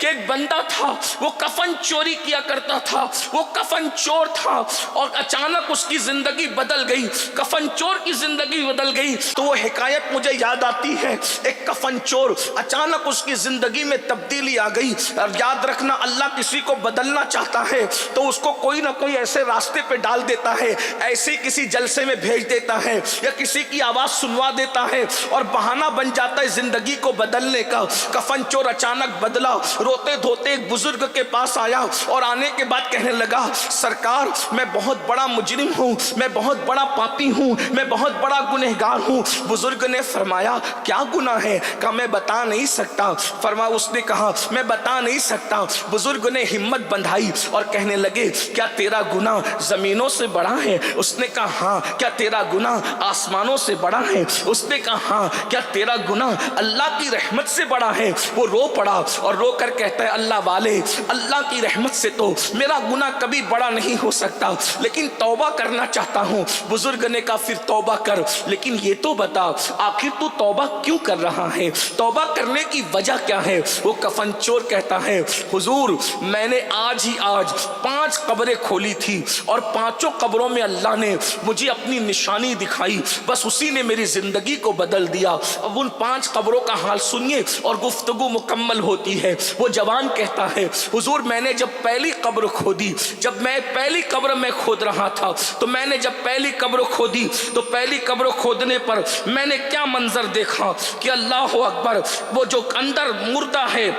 کہ ایک بندہ تھا وہ کفن چوری کیا کرتا تھا، وہ کفن چور تھا اور اچانک اس کی زندگی بدل گئی، کفن چور کی زندگی بدل گئی۔ تو وہ حکایت مجھے یاد آتی ہے، ایک کفن چور اچانک اس کی زندگی میں تبدیلی آ گئی۔ اور یاد رکھنا اللہ کسی کو بدلنا چاہتا ہے تو اس کو کوئی نہ کوئی ایسے راستے پہ ڈال دیتا ہے، ایسے کسی جلسے میں بھیج دیتا ہے یا کسی کی آواز سنوا دیتا ہے اور بہانہ بن جاتا ہے زندگی کو بدلنے کا۔ کفن چور اچانک بدلا، روتے دھوتے ایک بزرگ کے پاس آیا اور آنے کے بعد کہنے لگا سرکار میں بہت بڑا مجرم ہوں، میں بہت بڑا پاپی ہوں، میں بہت بڑا گنہگار ہوں۔ بزرگ نے فرمایا کیا گناہ ہے؟ کہا میں بتا نہیں سکتا۔ اس نے کہا میں بتا نہیں سکتا۔ بزرگ نے ہمت بندھائی اور کہنے لگے کیا تیرا گناہ زمینوں سے بڑا ہے؟ اس نے کہا ہاں۔ کیا تیرا گناہ آسمانوں سے بڑا ہے؟ اس نے کہا ہاں۔ کیا تیرا گناہ اللہ کی رحمت سے بڑا ہے؟ وہ رو پڑا اور رو کر کہتا ہے اللہ والے، اللہ کی رحمت سے تو میرا گناہ کبھی بڑا نہیں ہو سکتا، لیکن توبہ کرنا چاہتا ہوں۔ بزرگ نے کہا پھر توبہ کر، لیکن یہ تو بتا آخر تو توبہ کیوں کر رہا ہے؟ توبہ کرنے کی وجہ کیا ہے؟ وہ کفن چور کہتا ہے حضور میں نے آج ہی 5 قبریں کھولی تھی اور 5 قبروں میں اللہ نے مجھے اپنی نشانی دکھائی، بس اسی نے میری زندگی کو بدل دیا۔ اب ان 5 قبروں کا حال سنیے اور گفتگو مکمل ہوتی ہے۔ وہ جوان کہتا ہے حضور میں نے جب پہلی قبر کھودی، جب میں پہلی قبر میں کھود رہا تھا تو میں نے جب پہلی قبر کھودی تو پہلی قبر کھودنے پر میں نے کیا منظر دیکھا کہ اللہ اکبر، وہ جو اندر مردہ ہے،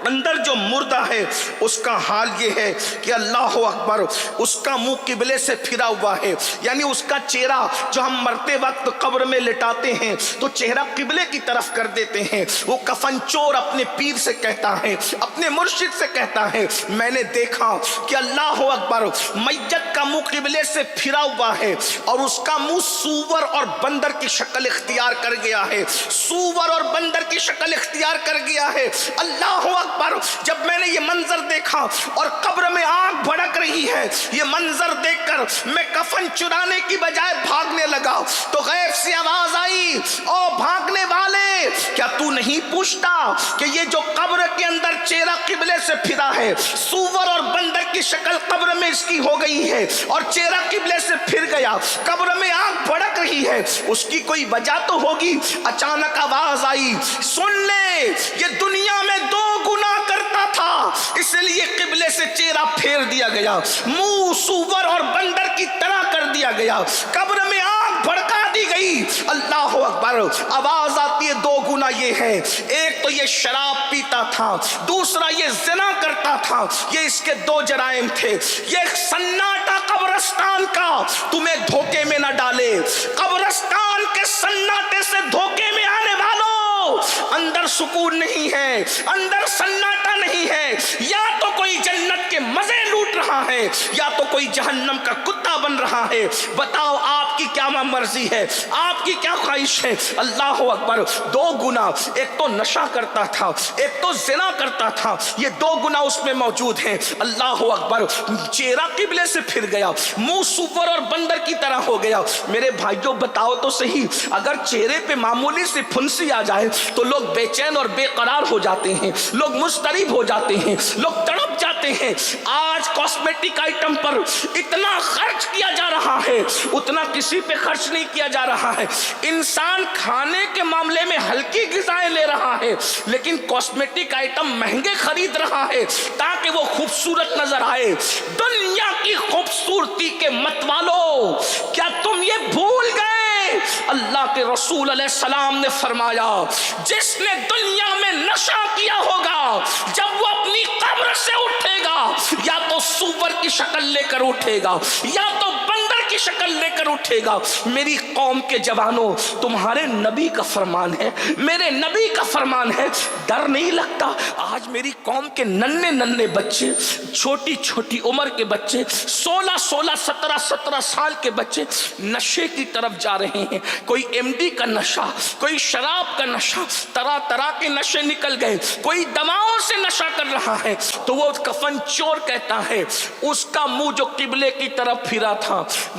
اندر جو مردہ ہے اس کا حال یہ ہے کہ اللہ اکبر اس کا منہ قبلے سے پھرا ہوا ہے، یعنی اس کا چہرہ جو ہم مرتے وقت قبر میں لٹاتے ہیں تو چہرہ قبلے کی طرف کر دیتے ہیں۔ وہ کفن چور اپنے پیر سے کہتا ہے، اپنے مرشد سے کہتا ہے میں نے دیکھا کہ اللہ اکبر میت کا منہ قبلے سے پھرا ہوا ہے اور اس کا منہ سور اور بندر کی شکل اختیار کر گیا ہے، سور اور بندر کی شکل اختیار کر گیا ہے۔ اللہ اکبر جب میں نے یہ منظر دیکھا اور قبر میں آگ بھڑک رہی ہے، یہ منظر دیکھ کر میں کفن چرانے کی بجائے بھاگنے لگا تو غیب سے آواز آئی او بھاگنے والے کیا تو نہیں پوچھتا کہ یہ جو قبر کے اندر چہرہ قبلے سے پھرا ہے، سور اور بندر کی شکل قبر میں اس کی ہو گئی ہے اور چہرہ قبلے سے پھر گیا، قبر میں آگ بھڑک رہی ہے، اس کی کوئی وجہ تو ہوگی۔ اچانک آواز آئی سن لے یہ دنیا میں 2 گناہ کرتا تھا اس لیے قبلے سے چہرہ پھیر دیا گیا، منہ سور اور بندر کی طرح کر دیا گیا، قبر میں آگ بھڑکا دی گئی۔ اللہ اکبر آواز آتی ہے 2 گناہ یہ ہے، ایک تو یہ شراب پیتا تھا، دوسرا یہ زنا کرتا تھا، یہ اس کے 2 جرائم تھے۔ یہ سناٹا قبرستان کا تمہیں دھوکے میں نہ ڈالے، قبرستان کے سناٹے سے دھوکے میں آنے والوں اندر سکون نہیں ہے، اندر سناٹا نہیں ہے، یا تو کوئی جنت کے مزے لوٹ رہا ہے یا تو کوئی جہنم کا کتا بن رہا ہے۔ بتاؤ آپ کی کیا مرضی ہے، آپ کی کیا خواہش ہے؟ اللہ اکبر 2 گناہ، ایک تو نشہ کرتا تھا، ایک تو زنا کرتا تھا، یہ 2 گناہ اس میں موجود ہیں۔ اللہ اکبر چہرہ قبلے سے پھر گیا، منہ سور اور بندر کی طرح ہو گیا۔ میرے بھائیوں بتاؤ تو صحیح، اگر چہرے پہ معمولی سی پھنسی آ جائے تو لوگ بے چین اور بے قرار ہو جاتے ہیں، لوگ مضطرب ہو جاتے ہیں، لوگ تڑپ جاتے ہیں۔ آج کاسمیٹک آئٹم پر اتنا خرچ کیا جا رہا ہے اتنا کسی پہ خرچ نہیں کیا جا رہا ہے۔ انسان کھانے کے معاملے میں ہلکی غذائیں لے رہا ہے لیکن کاسمیٹک آئٹم مہنگے خرید رہا ہے تاکہ وہ خوبصورت نظر آئے۔ دنیا کی خوبصورتی کے مت والو کیا تم یہ بھول گئے اللہ کے رسول علیہ السلام نے فرمایا جس نے دنیا میں نشہ کیا ہوگا جب وہ اپنی قبر سے اٹھے گا یا تو سور کی شکل لے کر اٹھے گا یا تو بندر کی شکل لے کر اٹھے گا۔ میری قوم کے جوانوں تمہارے نبی کا فرمان ہے، میرے نبی کا فرمان ہے، ڈر نہیں لگتا؟ آج میری قوم کے ننھے ننھے بچے، چھوٹی چھوٹی عمر کے بچے، 16 17 سال کے بچے نشے کی طرف جا رہے ہیں۔ کوئی ایم ڈی کا نشہ، کوئی شراب کا نشہ، طرح طرح کے نشے نکل گئے، کوئی دواؤں سے نشہ کر رہا ہے۔ تو وہ کفن چور کہتا ہے اس کا منہ جو قبلے کی طرف پھرا تھا،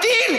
3,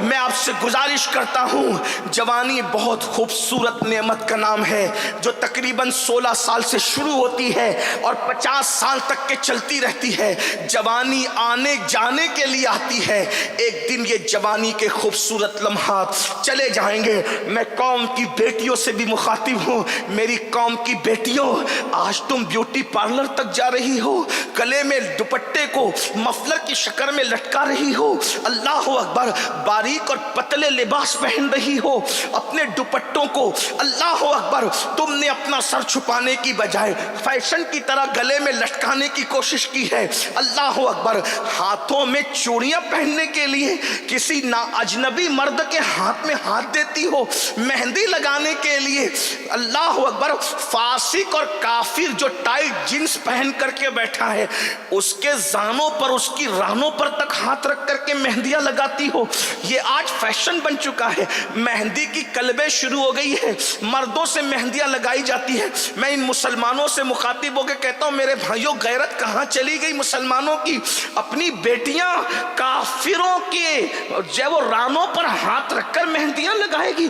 میں آپ سے گزارش کرتا ہوں، جوانی بہت خوبصورت نعمت کا نام ہے جو تقریباً 16 سال سے شروع ہوتی ہے اور 50 سال تک کے چلتی رہتی ہے۔ جوانی آنے جانے کے لیے آتی ہے، ایک دن یہ جوانی کے خوبصورت لمحات چلے جائیں گے۔ میں قوم کی بیٹیوں سے بھی مخاطب ہوں، میری قوم کی بیٹیوں، آج تم بیوٹی پارلر تک جا رہی ہو، گلے میں دوپٹے کو مفلر کی شکل میں لٹکا رہی ہو، اللہ اکبر، باریک اور پتلے لباس پہن رہی ہو، اپنے دوپٹوں کو اللہ اکبر تم نے اپنا سر چھپانے کی بجائے فیشن کی طرح گلے میں لٹکانے کی کوشش کی ہے، اللہ اکبر، ہاتھوں میں چوڑیاں پہننے کے لیے کسی نا اجنبی مرد کے ہاتھ میں ہاتھ دیتی ہو، مہندی لگانے کے لیے اللہ اکبر فاسق اور کافر جو ٹائٹ جینس پہن کر کے بیٹھا ہے اس کے زانوں پر، اس کی رانوں پر تک ہاتھ رکھ کر کے مہندیاں لگاتی ہو۔ یہ آج فیشن بن چکا ہے، مہندی کی کلبیں شروع ہو گئی ہے، مردوں سے مہندیاں لگائی جاتی ہے۔ میں ان مسلمانوں سے مخاطب ہو کے کہتا ہوں میرے بھائیوں، غیرت کہاں چلی گئی مسلمانوں کی؟ اپنی بیٹیاں کافروں کے جو وہ رانوں پر ہاتھ رکھ کر مہندیاں لگائے گی،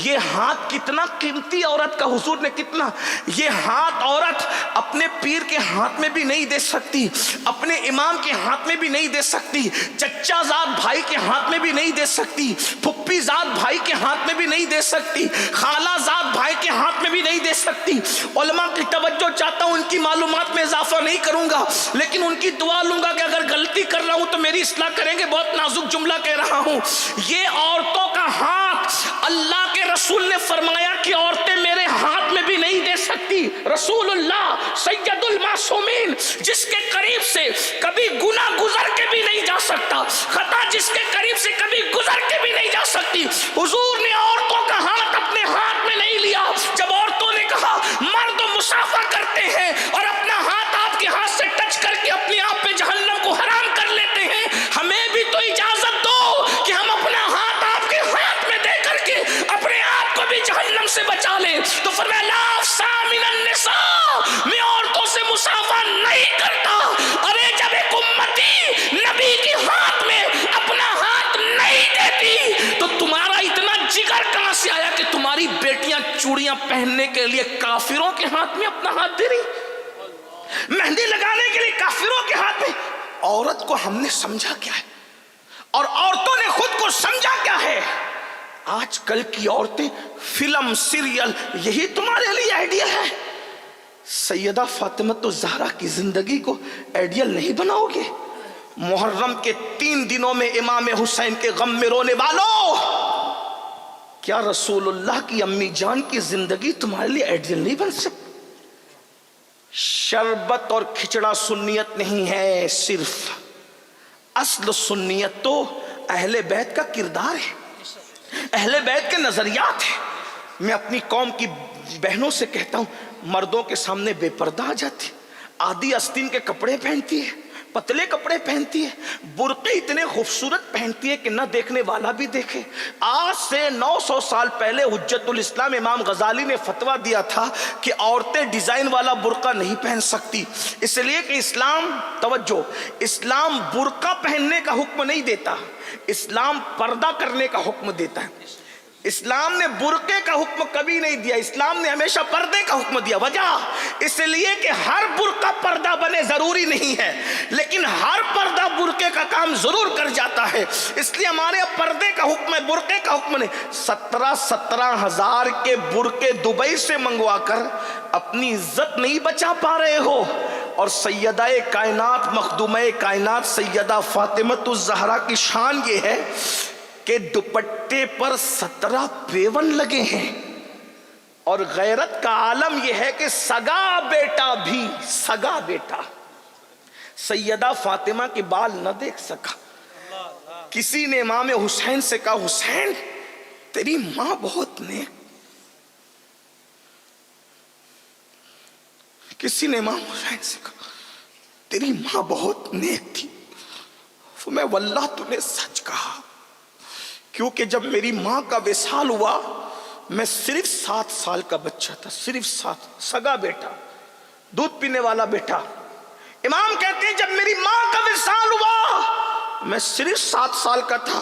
یہ ہاتھ کتنا قیمتی عورت کا، حضور نے کتنا، یہ ہاتھ عورت اپنے پیر کے ہاتھ میں بھی نہیں دے سکتی، اپنے امام کے ہاتھ میں بھی نہیں دے سکتی، چچا زاد بھائی کے ہاتھ میں بھی نہیں دے سکتی، پھپھی زاد بھائی کے ہاتھ میں بھی نہیں دے سکتی، خالہ زاد بھائی کے ہاتھ میں بھی نہیں دے سکتی۔ علماء کی توجہ چاہتا ہوں، ان کی معلومات میں اضافہ نہیں کروں گا لیکن ان کی دعا لوں گا کہ اگر غلطی کر رہا ہوں تو میری اصلاح کریں گے۔ بہت نازک جملہ کہہ رہا ہوں، یہ عورتوں کا ہاتھ اللہ کے رسول نے فرمایا کہ عورتیں میرے ہاتھ میں بھی نہیں دے سکتی۔ رسول اللہ سید المعصومین جس کے قریب سے کبھی گناہ گزر کے بھی نہیں جا سکتا، خطا جس کے قریب سے کبھی گزر کے بھی نہیں جا سکتی، حضور نے عورتوں کا ہاتھ اپنے ہاتھ میں نہیں لیا۔ جب عورتوں نے کہا مرد مصافحہ کرتے ہیں اور اپنا ہاتھ آپ کے ہاتھ سے ٹچ کر کے اپنے آپ پہ جہنم کو حرام کر لیتے ہیں، ہمیں بھی تو اجازت دو کہ ہم اپنا ہاتھ آپ کے ہاتھ میں دے کر کے اپنے آپ کو بھی جہنم سے بچا لیں۔ تو فرمایا لا افصح من النساء، میں عورتوں سے مصافحہ نہیں کرتا۔ ارے جب ایک امتی نبی کے ہاتھ میں اپنا ہاتھ نہیں دیتی تو تمہارا اتنا جگر کہاں سے آیا کہ تمہاری بیٹیاں چوڑیاں پہننے کے لیے کافروں کے ہاتھ میں اپنا ہاتھ دے رہی، مہندی لگانے کے لیے کافروں کے ہاتھ میں؟ عورت کو ہم نے سمجھا کیا ہے اور عورتوں نے خود کو سمجھا کیا ہے؟ آج کل کی عورتیں فلم سیریل یہی تمہارے لیے آئیڈیل ہے؟ سیدہ فاطمہ الزہرا کی زندگی کو آئیڈیل نہیں بناؤ گے؟ محرم کے 3 دنوں میں امام حسین کے غم میں رونے والوں، کیا رسول اللہ کی امی جان کی زندگی تمہارے لیے آئیڈیل نہیں بن سکتی؟ شربت اور کھچڑا سنیت نہیں ہے، صرف اصل سنیت تو اہل بیت کا کردار ہے، اہل بیت کے نظریات ہیں۔ میں اپنی قوم کی بہنوں سے کہتا ہوں، مردوں کے سامنے بے پردہ آ جاتی، آدھی آستین کے کپڑے پہنتی ہے، پتلے کپڑے پہنتی ہے، برقعے اتنے خوبصورت پہنتی ہے کہ نہ دیکھنے والا بھی دیکھے۔ آج سے 900 سال پہلے حجت الاسلام امام غزالی نے فتویٰ دیا تھا کہ عورتیں ڈیزائن والا برقع نہیں پہن سکتی، اس لیے کہ اسلام، توجہ، اسلام برقع پہننے کا حکم نہیں دیتا، اسلام پردہ کرنے کا حکم دیتا ہے۔ اسلام نے برقعے کا حکم کبھی نہیں دیا، اسلام نے ہمیشہ پردے کا حکم دیا۔ وجہ اس لیے کہ ہر برقع پردہ بنے ضروری نہیں ہے، لیکن ہر پردہ برقعے کا کام ضرور کر جاتا ہے، اس لیے ہمارے اب پردے کا حکم ہے، برقعے کا حکم نہیں۔ 17 ہزار کے برقعے دبئی سے منگوا کر اپنی عزت نہیں بچا پا رہے ہو، اور سیدہ کائنات مخدومہ کائنات سیدہ فاطمہ الزہرا کی شان یہ ہے کہ دوپٹے پر 17 پیون لگے ہیں، اور غیرت کا عالم یہ ہے کہ سگا بیٹا بھی، سگا بیٹا سیدہ فاطمہ کے بال نہ دیکھ سکا۔ کسی نے امام حسین سے کہا حسین تیری ماں بہت نیک، کسی نے امام حسین سے کہا تیری ماں بہت نیک تھی، میں واللہ تو نے سچ کہا، کیونکہ جب میری ماں کا وصال ہوا میں صرف 7 سال کا بچہ تھا، صرف 7، سگا بیٹا، دودھ پینے والا بیٹا۔ امام کہتے ہیں جب میری ماں کا وصال ہوا میں صرف 7 سال کا تھا،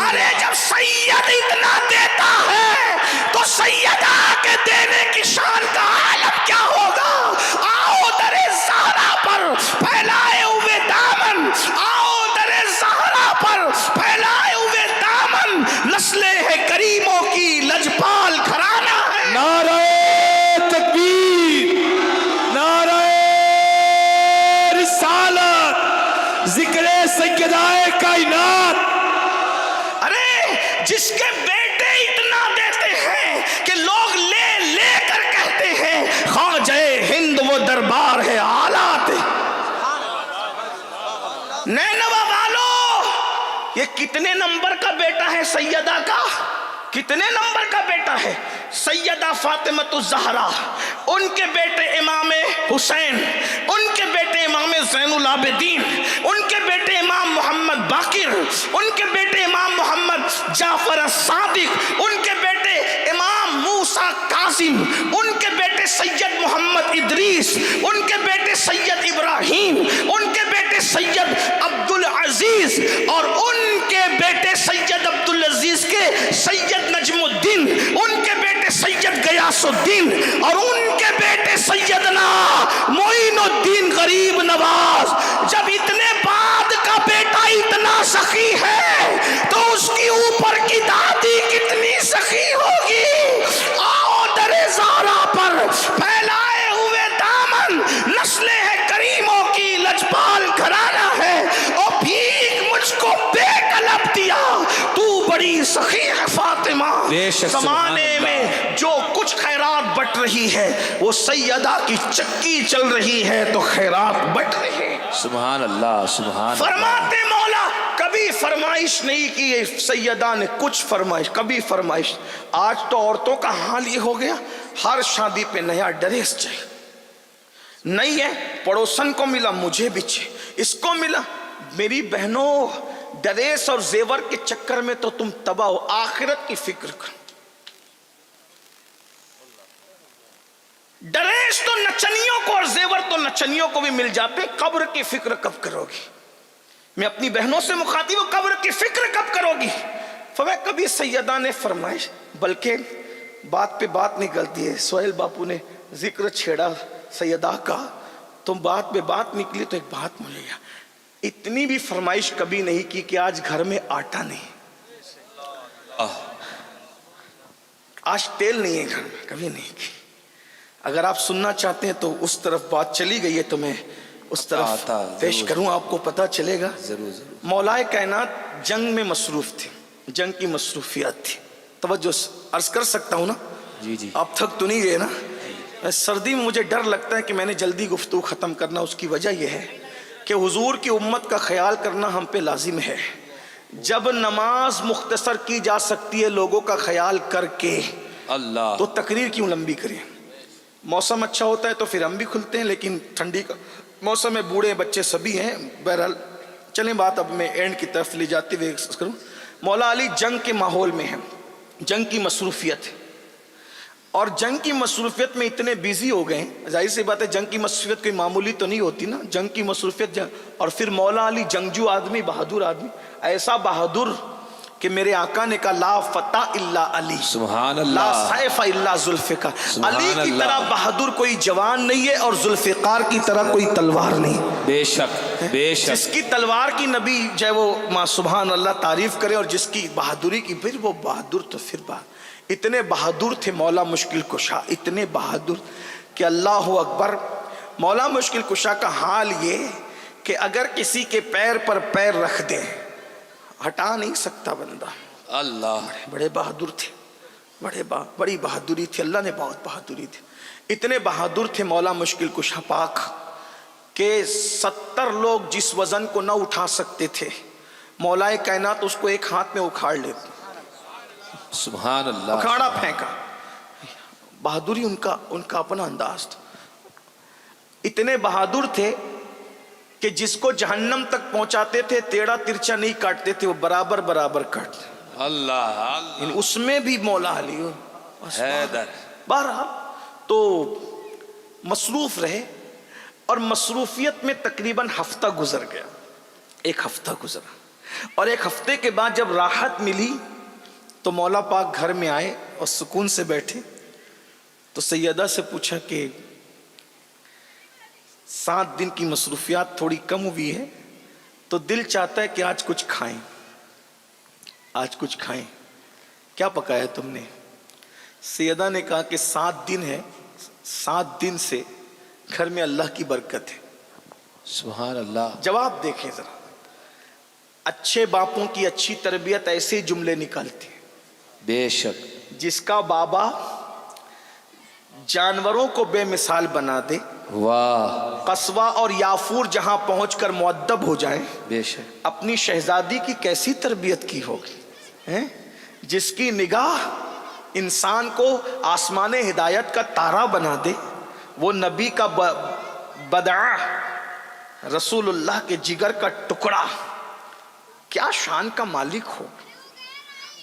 ارے جب سید اتنا دیتا ہے تو سیدہ کے دینے کی شان کا عالم کیا ہوگا. آؤ در زہرا پر پھیلائے ہوئے دامن, آؤ در زہرا پر پھیلائے ہوئے دامن, نسل ہے کریموں کی لجپال گھرانہ ہے. نعرہ تکبیر, نعرہ رسالت, ذکر سیدائے کائنات. ارے جس کے بیٹے اتنا دیتے ہیں کہ لوگ لے لے کر کہتے ہیں خواجہ ہند وہ دربار ہے آلات. نینوا والو, یہ کتنے نمبر کا بیٹا ہے سیدہ کا, کتنے نمبر کا بیٹا ہے. سیدہ فاطمۃ الزہرا, ان کے بیٹے امام حسین, ان کے بیٹے امام زین العابدین, ان کے بیٹے امام محمد باقر, ان کے بیٹے امام محمد جعفر الصادق, ان کے بیٹے امام موسیٰ کاظم, ان کے بیٹے سید محمد ادریس, ان کے بیٹے سید ابراہیم, ان کے بیٹے سید عبدالعزیز, اور ان کے بیٹے سید عبدالعزیز کے سید نجم الدین, ان کے بیٹے سید غیاث الدین, اور ان کے بیٹے سیدنا معین الدین غریب نواز. جب اتنے بعد کا بیٹا اتنا سخی ہے تو اس کی اوپر کی دادی کتنی سخی ہوگی. آؤ در زہرا پر پھیلائے ہوئے دامن, نسلیں ہیں کریموں کی لجپال گھرانہ ہے. اور بھیک مجھ کو بے طلب دیا, تو بڑی سخی ہے فاطمہ. زمانے میں جو کچھ خیرات بٹ رہی ہے وہ سیدہ کی چکی چل رہی ہے تو خیرات بٹ رہے ہیں. سبحان اللہ, سبحان. فرماتے مولا کبھی فرمائش نہیں کی سیدہ نے, کچھ فرمائش, کبھی فرمائش. آج تو عورتوں کا حال یہ ہو گیا, ہر شادی پہ نیا ڈریس چاہیے. نہیں ہے, پڑوسن کو ملا مجھے بھی چاہیے, اس کو ملا. میری بہنوں, ڈریس اور زیور کے چکر میں تو تم تباہ ہو. آخرت کی فکر کرو. ڈریس تو نچنیوں کو اور زیور تو نچنیوں کو بھی مل جاتے, قبر کی فکر کب کرو گی. میں اپنی بہنوں سے مخاطب ہوں, قبر کی فکر کب کرو گی. فرمایا کبھی سیدہ نے فرمائش, بلکہ بات پہ بات نکلتی ہے. سہیل باپو نے ذکر چھیڑا سیدہ کا, تم بات پہ بات نکلی تو ایک بات مجھے یاد, اتنی بھی فرمائش کبھی نہیں کی کہ آج گھر میں آٹا نہیں, آج تیل نہیں ہے گھر میں, کبھی نہیں کی. اگر آپ سننا چاہتے ہیں تو اس طرف بات چلی گئی ہے تو میں اس طرف پیش کروں, آپ کو پتہ چلے گا. ضرور ضرور. مولائے کائنات جنگ میں مصروف تھے, جنگ کی مصروفیات تھی. توجہ عرض کر سکتا ہوں نا؟ جی جی. آپ تھک تو نہیں گئے نا؟ سردی میں مجھے ڈر لگتا ہے کہ میں نے جلدی گفتگو ختم کرنا. اس کی وجہ یہ ہے کہ حضور کی امت کا خیال کرنا ہم پہ لازم ہے. جب نماز مختصر کی جا سکتی ہے لوگوں کا خیال کر کے, اللہ, تو تقریر کیوں لمبی کریں. موسم اچھا ہوتا ہے تو پھر ہم بھی کھلتے ہیں, لیکن ٹھنڈی کا موسم ہے, بوڑھے بچے سبھی ہیں. بہرحال چلیں بات اب میں اینڈ کی طرف لے جاتے ہوئے کروں. مولا علی جنگ کے ماحول میں ہیں, جنگ کی مصروفیت ہے, اور جنگ کی مصروفیت میں اتنے بیزی ہو گئے. ظاہر سی بات ہے جنگ کی مصروفیت کوئی معمولی تو نہیں ہوتی نا, جنگ کی مصروفیت اور پھر مولا علی جنگجو آدمی, بہادر آدمی, ایسا بہادر کہ میرے آقا نے کہا لا فتح الا علی, سبحان لا اللہ, سیف الا ذوالفقار. علی کی اللہ. طرح بہادر کوئی جوان نہیں ہے اور ذوالفقار کی طرح کوئی تلوار نہیں. بے شک بے شک. جس کی تلوار کی نبی جائے وہ سبحان اللہ تعریف کرے, اور جس کی بہادری کی پھر وہ بہادر تو پھر اتنے بہادر تھے مولا مشکل کشا, اتنے بہادر کہ اللہ اکبر. مولا مشکل کشا کا حال یہ کہ اگر کسی کے پیر پر پیر رکھ دے ہٹا نہیں سکتا بندہ. اللہ, بڑے بہادر تھے, بڑی بہادری تھی, اللہ نے بہت بہادری تھی. اتنے بہادر تھے مولا مشکل کشا پاک کہ 70 لوگ جس وزن کو نہ اٹھا سکتے تھے مولا کائنات اس کو ایک ہاتھ میں اکھاڑ لیتے. سبحان اللہ, اکھاڑا پھینکا. بہادری ان کا اپنا انداز تھا. اتنے بہادر تھے کہ جس کو جہنم تک پہنچاتے تھے ٹیڑھا ترچھا نہیں کاٹتے تھے, وہ برابر برابر کاٹتے. اللہ, اللہ, اس میں بھی مولا علی حیدر. بہرحال تو مصروف رہے, اور مصروفیت میں تقریباً ہفتہ گزر گیا, ایک ہفتہ گزرا. اور ایک ہفتے کے بعد جب راحت ملی تو مولا پاک گھر میں آئے اور سکون سے بیٹھے تو سیدہ سے پوچھا کہ 7 دن کی مصروفیات تھوڑی کم ہوئی ہے تو دل چاہتا ہے کہ آج کچھ کھائیں، آج کچھ کھائیں، کیا پکایا تم نے؟ سیدہ نے کہا کہ 7 دن ہے، 7 دن سے گھر میں اللہ کی برکت ہے۔ سبحان اللہ۔ جواب دیکھیں ذرا، اچھے باپوں کی اچھی تربیت ایسے جملے نکالتی ہے۔ بے شک۔ جس کا بابا جانوروں کو بے مثال بنا دے، واہ، قصوہ اور یافور جہاں پہنچ کر مؤدب ہو جائیں، بے شک۔ اپنی شہزادی کی کیسی تربیت کی ہوگی ہیں؟ جس کی نگاہ انسان کو آسمان ہدایت کا تارا بنا دے، وہ نبی کا بدعہ، رسول اللہ کے جگر کا ٹکڑا، کیا شان کا مالک ہو۔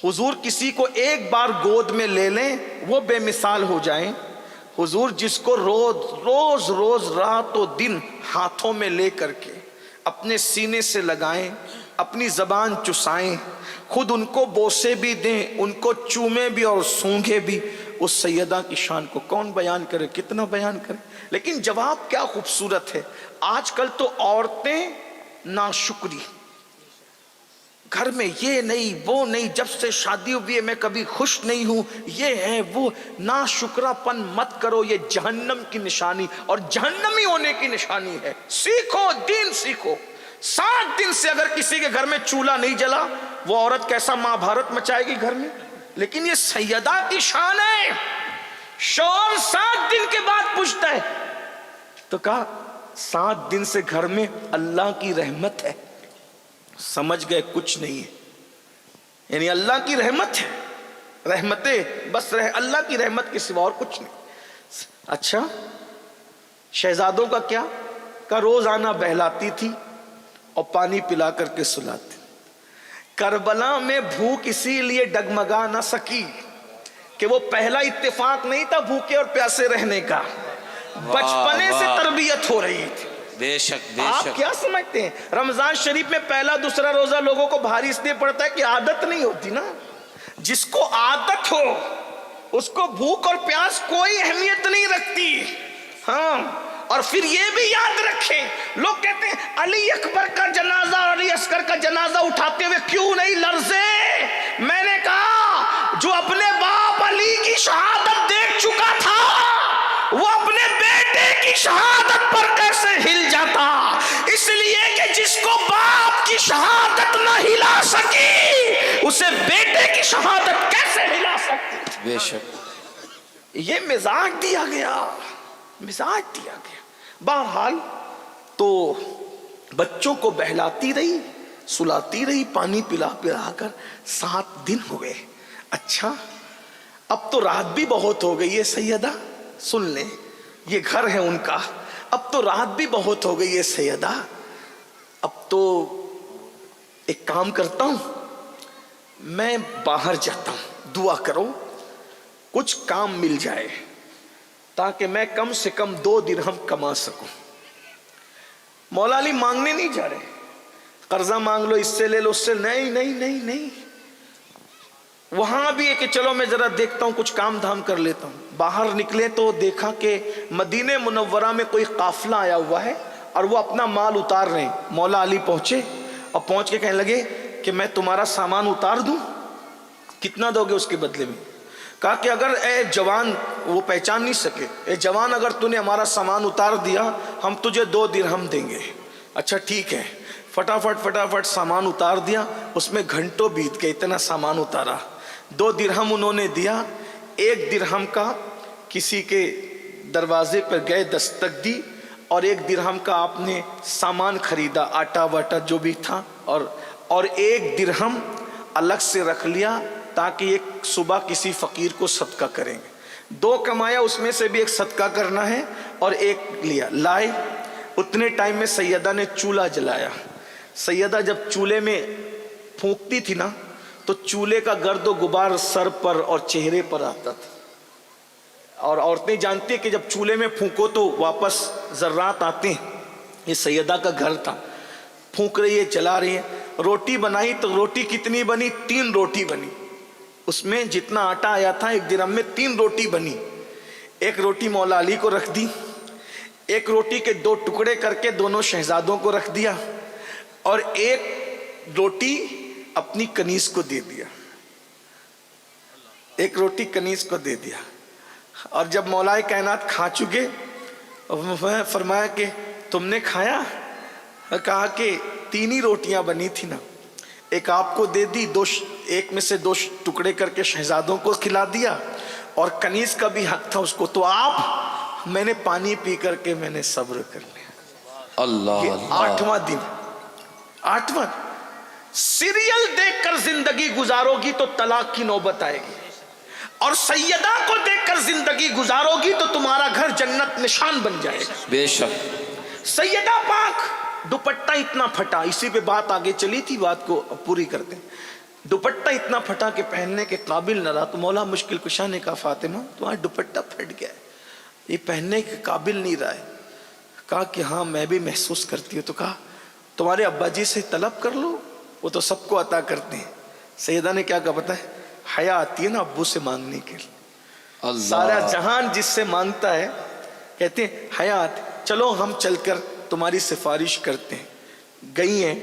حضور کسی کو ایک بار گود میں لے لیں وہ بے مثال ہو جائیں۔ حضور جس کو روز روز رات و دن ہاتھوں میں لے کر کے اپنے سینے سے لگائیں، اپنی زبان چسائیں، خود ان کو بوسے بھی دیں، ان کو چومے بھی اور سونگھے بھی، اس سیدہ کی شان کو کون بیان کرے، کتنا بیان کرے۔ لیکن جواب کیا خوبصورت ہے۔ آج کل تو عورتیں ناشکری، گھر میں یہ نہیں وہ نہیں، جب سے شادی ہوئی ہے میں کبھی خوش نہیں ہوں، یہ ہے وہ۔ ناشکرا پن مت کرو، یہ جہنم کی نشانی اور جہنمی ہونے کی نشانی ہے۔ سیکھو، دین سیکھو۔ 7 دن سے اگر کسی کے گھر میں چولہا نہیں جلا، وہ عورت کیسا ماں بھارت مچائے گی گھر میں۔ لیکن یہ سیدہ کی شان ہے، شوہر 7 دن کے بعد پوچھتا ہے تو کہا 7 دن سے گھر میں اللہ کی رحمت ہے۔ سمجھ گئے کچھ نہیں ہے، یعنی اللہ کی رحمت ہے، رحمتیں بس اللہ کی رحمت کے سوا اور کچھ نہیں۔ اچھا شہزادوں کا کیا؟ کا روزانہ بہلاتی تھی اور پانی پلا کر کے سلاتی۔ کربلا میں بھوک اسی لیے ڈگمگا نہ سکی کہ وہ پہلا اتفاق نہیں تھا بھوکے اور پیاسے رہنے کا، بچپنے سے تربیت ہو رہی تھی۔ بے شک، بے آپ شک۔ کیا سمجھتے ہیں رمضان شریف میں پہلا دوسرا روزہ لوگوں کو بھاری اس لیے پڑتا ہے کہ عادت نہیں ہوتی نا۔ جس کو عادت ہو اس کو بھوک اور پیاس کوئی اہمیت نہیں رکھتی۔ ہاں، اور پھر یہ بھی یاد رکھیں، لوگ کہتے ہیں علی اکبر کا جنازہ اور علی اصغر کا جنازہ اٹھاتے ہوئے کیوں نہیں لرزے؟ میں نے کہا جو اپنے باپ علی کی شہادت دیکھ چکا تھا وہ اپنے بیٹے کی شہادت پر کیسے ہل جاتا؟ اس لیے کہ جس کو باپ کی شہادت نہ ہلا سکی اسے بیٹے کی شہادت کیسے ہلا سکتی؟ بے شک۔ یہ مزاج دیا گیا، مزاج دیا گیا۔ بہرحال تو بچوں کو بہلاتی رہی، سلاتی رہی، پانی پلا پلا کر 7 دن ہوئے۔ اچھا اب تو رات بھی بہت ہو گئی ہے سیدہ، سن لیں یہ گھر ہے ان کا، اب تو رات بھی بہت ہو گئی ہے سیدہ، اب تو ایک کام کرتا ہوں، میں باہر جاتا ہوں، دعا کرو کچھ کام مل جائے تاکہ میں کم سے کم 2 درہم کما سکوں۔ مولا علی مانگنے نہیں جا رہے، قرضہ مانگ لو، اس سے لے لو، اس سے نہیں نہیں نہیں نہیں، وہاں بھی ہے کہ چلو میں ذرا دیکھتا ہوں کچھ کام دھام کر لیتا ہوں۔ باہر نکلے تو دیکھا کہ مدینہ منورہ میں کوئی قافلہ آیا ہوا ہے اور وہ اپنا مال اتار رہے ہیں۔ مولا علی پہنچے اور پہنچ کے کہنے لگے کہ میں تمہارا سامان اتار دوں، کتنا دو گے اس کے بدلے میں؟ کہا کہ اگر اے جوان، وہ پہچان نہیں سکے، اے جوان اگر تو نے ہمارا سامان اتار دیا ہم تجھے 2 درہم دیں گے۔ اچھا ٹھیک ہے، فٹافٹ سامان اتار دیا، اس میں گھنٹوں بیت گئے، اتنا سامان اتارا۔ 2 درہم انہوں نے دیا، 1 درہم کا کسی کے دروازے پر گئے، دستک دی، اور 1 درہم کا آپ نے سامان خریدا، آٹا واٹا جو بھی تھا، اور 1 درہم الگ سے رکھ لیا تاکہ ایک صبح کسی فقیر کو صدقہ کریں گے۔ 2 کمایا، اس میں سے بھی 1 صدقہ کرنا ہے، اور 1 لیا، لائے۔ اتنے ٹائم میں سیدہ نے چولہا جلایا۔ سیدہ جب چولہے میں پھونکتی تھی نا تو چولہے کا گرد و غبار سر پر اور چہرے پر آتا تھا، اور عورتیں جانتی ہیں کہ جب چولہے میں پھونکو تو واپس ذرات آتے ہیں۔ یہ سیدہ کا گھر تھا، پھونک رہی ہے، چلا رہی ہے، روٹی بنائی تو روٹی کتنی بنی؟ 3 روٹی بنی. اس میں جتنا آٹا آیا تھا 1 درہم میں 3 روٹی بنی. ایک روٹی مولا علی کو رکھ دی, ایک روٹی کے 2 ٹکڑے کر کے دونوں شہزادوں کو رکھ دیا, اور ایک روٹی اپنی کنیز کو دے دیا. ایک روٹی کنیز کو دے دیا. اور جب مولا کائنات کھا چکے, فرمایا کہ تم نے کھایا؟ کہا کہ 3 ہی روٹیاں بنی تھی نا, ایک آپ کو دے دی, ایک میں سے 2 ٹکڑے کر کے شہزادوں کو کھلا دیا, اور کنیز کا بھی حق تھا اس کو, تو آپ, میں نے پانی پی کر کے میں نے صبر کر لیا. اللہ یہ 8واں دن, 8واں سیریل دیکھ کر زندگی گزارو گی تو طلاق کی نوبت آئے گی, اور سیدہ کو دیکھ کر زندگی گزارو گی تو تمہارا گھر جنت نشان بن جائے گا. بے شک. سیدہ پاک دوپٹہ اتنا پھٹا, اسی پہ بات آگے چلی تھی, بات کو پوری کرتے ہیں. دوپٹہ اتنا پھٹا کہ پہننے کے قابل نہ رہا, تو مولا مشکل کشا نے کہا فاطمہ تمہارا دوپٹہ پھٹ گیا ہے, یہ پہننے کے قابل نہیں رہا ہے. کہا کہ ہاں میں بھی محسوس کرتی ہوں. تو کہا تمہارے ابا جی سے طلب کر لو, وہ تو سب کو عطا کرتے ہیں. سیدہ نے کیا کہا پتہ ہے, حیا آتی ہے نا ابو سے مانگنے کے لیے. سارا جہان جس سے مانگتا ہے کہتے ہیں حیات چلو ہم چل کر تمہاری سفارش کرتے ہیں. گئی ہیں,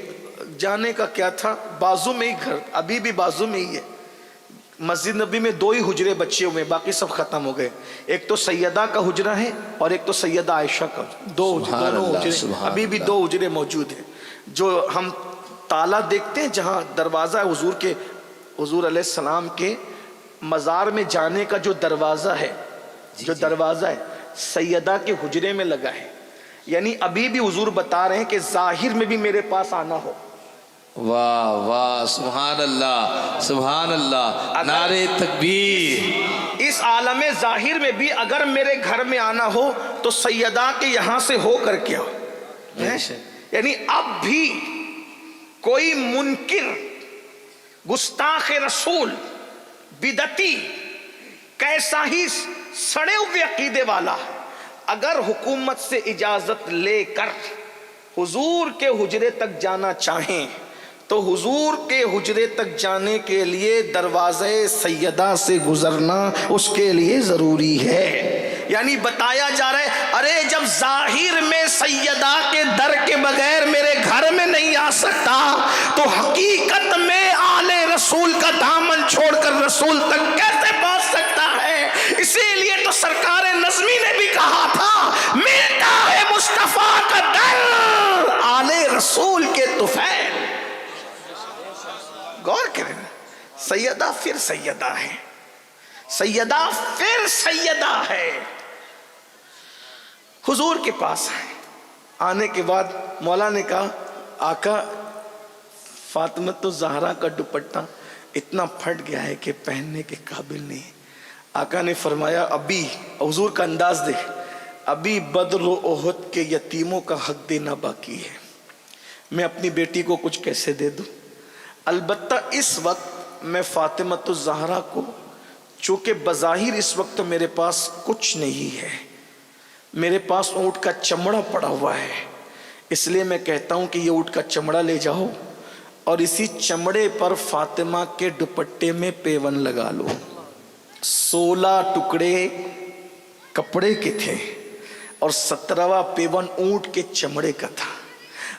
جانے کا کیا تھا, بازو میں ہی گھر, ابھی بھی بازو میں ہی ہے. مسجد نبی میں 2 ہی حجرے بچے ہوئے, باقی سب ختم ہو گئے. ایک تو سیدہ کا حجرہ ہے اور ایک تو سیدہ عائشہ کا, 2 حجرے, ابھی بھی 2 حجرے موجود ہیں. جو ہم تالا دیکھتے ہیں جہاں دروازہ حضور کے, حضور علیہ السلام کے مزار میں جانے کا جو دروازہ ہے, جو دروازہ ہے سیدہ کے حجرے میں لگا ہے. یعنی ابھی بھی حضور بتا رہے ہیں کہ ظاہر میں بھی میرے پاس آنا ہو. واہ واہ, سبحان اللہ سبحان اللہ, نعرے تکبیر. اس عالم ظاہر میں بھی اگر میرے گھر میں آنا ہو تو سیدہ کے یہاں سے ہو کر کے آؤ. یعنی اب بھی کوئی منکر, گستاخ رسول, بدعتی, کیسا ہی سڑے ہوئے عقیدے والا, اگر حکومت سے اجازت لے کر حضور کے حجرے تک جانا چاہیں تو حضور کے حجرے تک جانے کے لیے دروازے سیدہ سے گزرنا اس کے لیے ضروری ہے. یعنی بتایا جا رہا ہے ارے جب ظاہر میں سیدہ کے در کے بغیر میرے گھر میں نہیں آ سکتا تو حقیقت میں آل رسول کا دامن چھوڑ کر رسول تک کیسے پہنچ سکتا ہے. اسی لیے تو سرکار نظمی نے بھی کہا تھا ملتا ہے مصطفیٰ کا در آل رسول کے طفیل. غور کریں, سیدہ پھر سیدہ ہے, سیدہ پھر سیدہ ہے. حضور کے پاس آنے کے بعد مولا نے کہا آقا فاطمہ الزہرا کا دوپٹہ اتنا پھٹ گیا ہے کہ پہننے کے قابل نہیں. آقا نے فرمایا ابھی, حضور کا انداز دیکھ, ابھی بدر و احد کے یتیموں کا حق دینا باقی ہے. میں اپنی بیٹی کو کچھ کیسے دے دوں؟ البتہ اس وقت میں فاطمہ الزہرا کو, چونکہ بظاہر اس وقت میرے پاس کچھ نہیں ہے, میرے پاس اونٹ کا چمڑا پڑا ہوا ہے, اس لیے میں کہتا ہوں کہ یہ اونٹ کا چمڑا لے جاؤ اور اسی چمڑے پر فاطمہ کے دوپٹے میں پیون لگا لو. 16 ٹکڑے کپڑے کے تھے اور 17واں پیون اونٹ کے چمڑے کا تھا,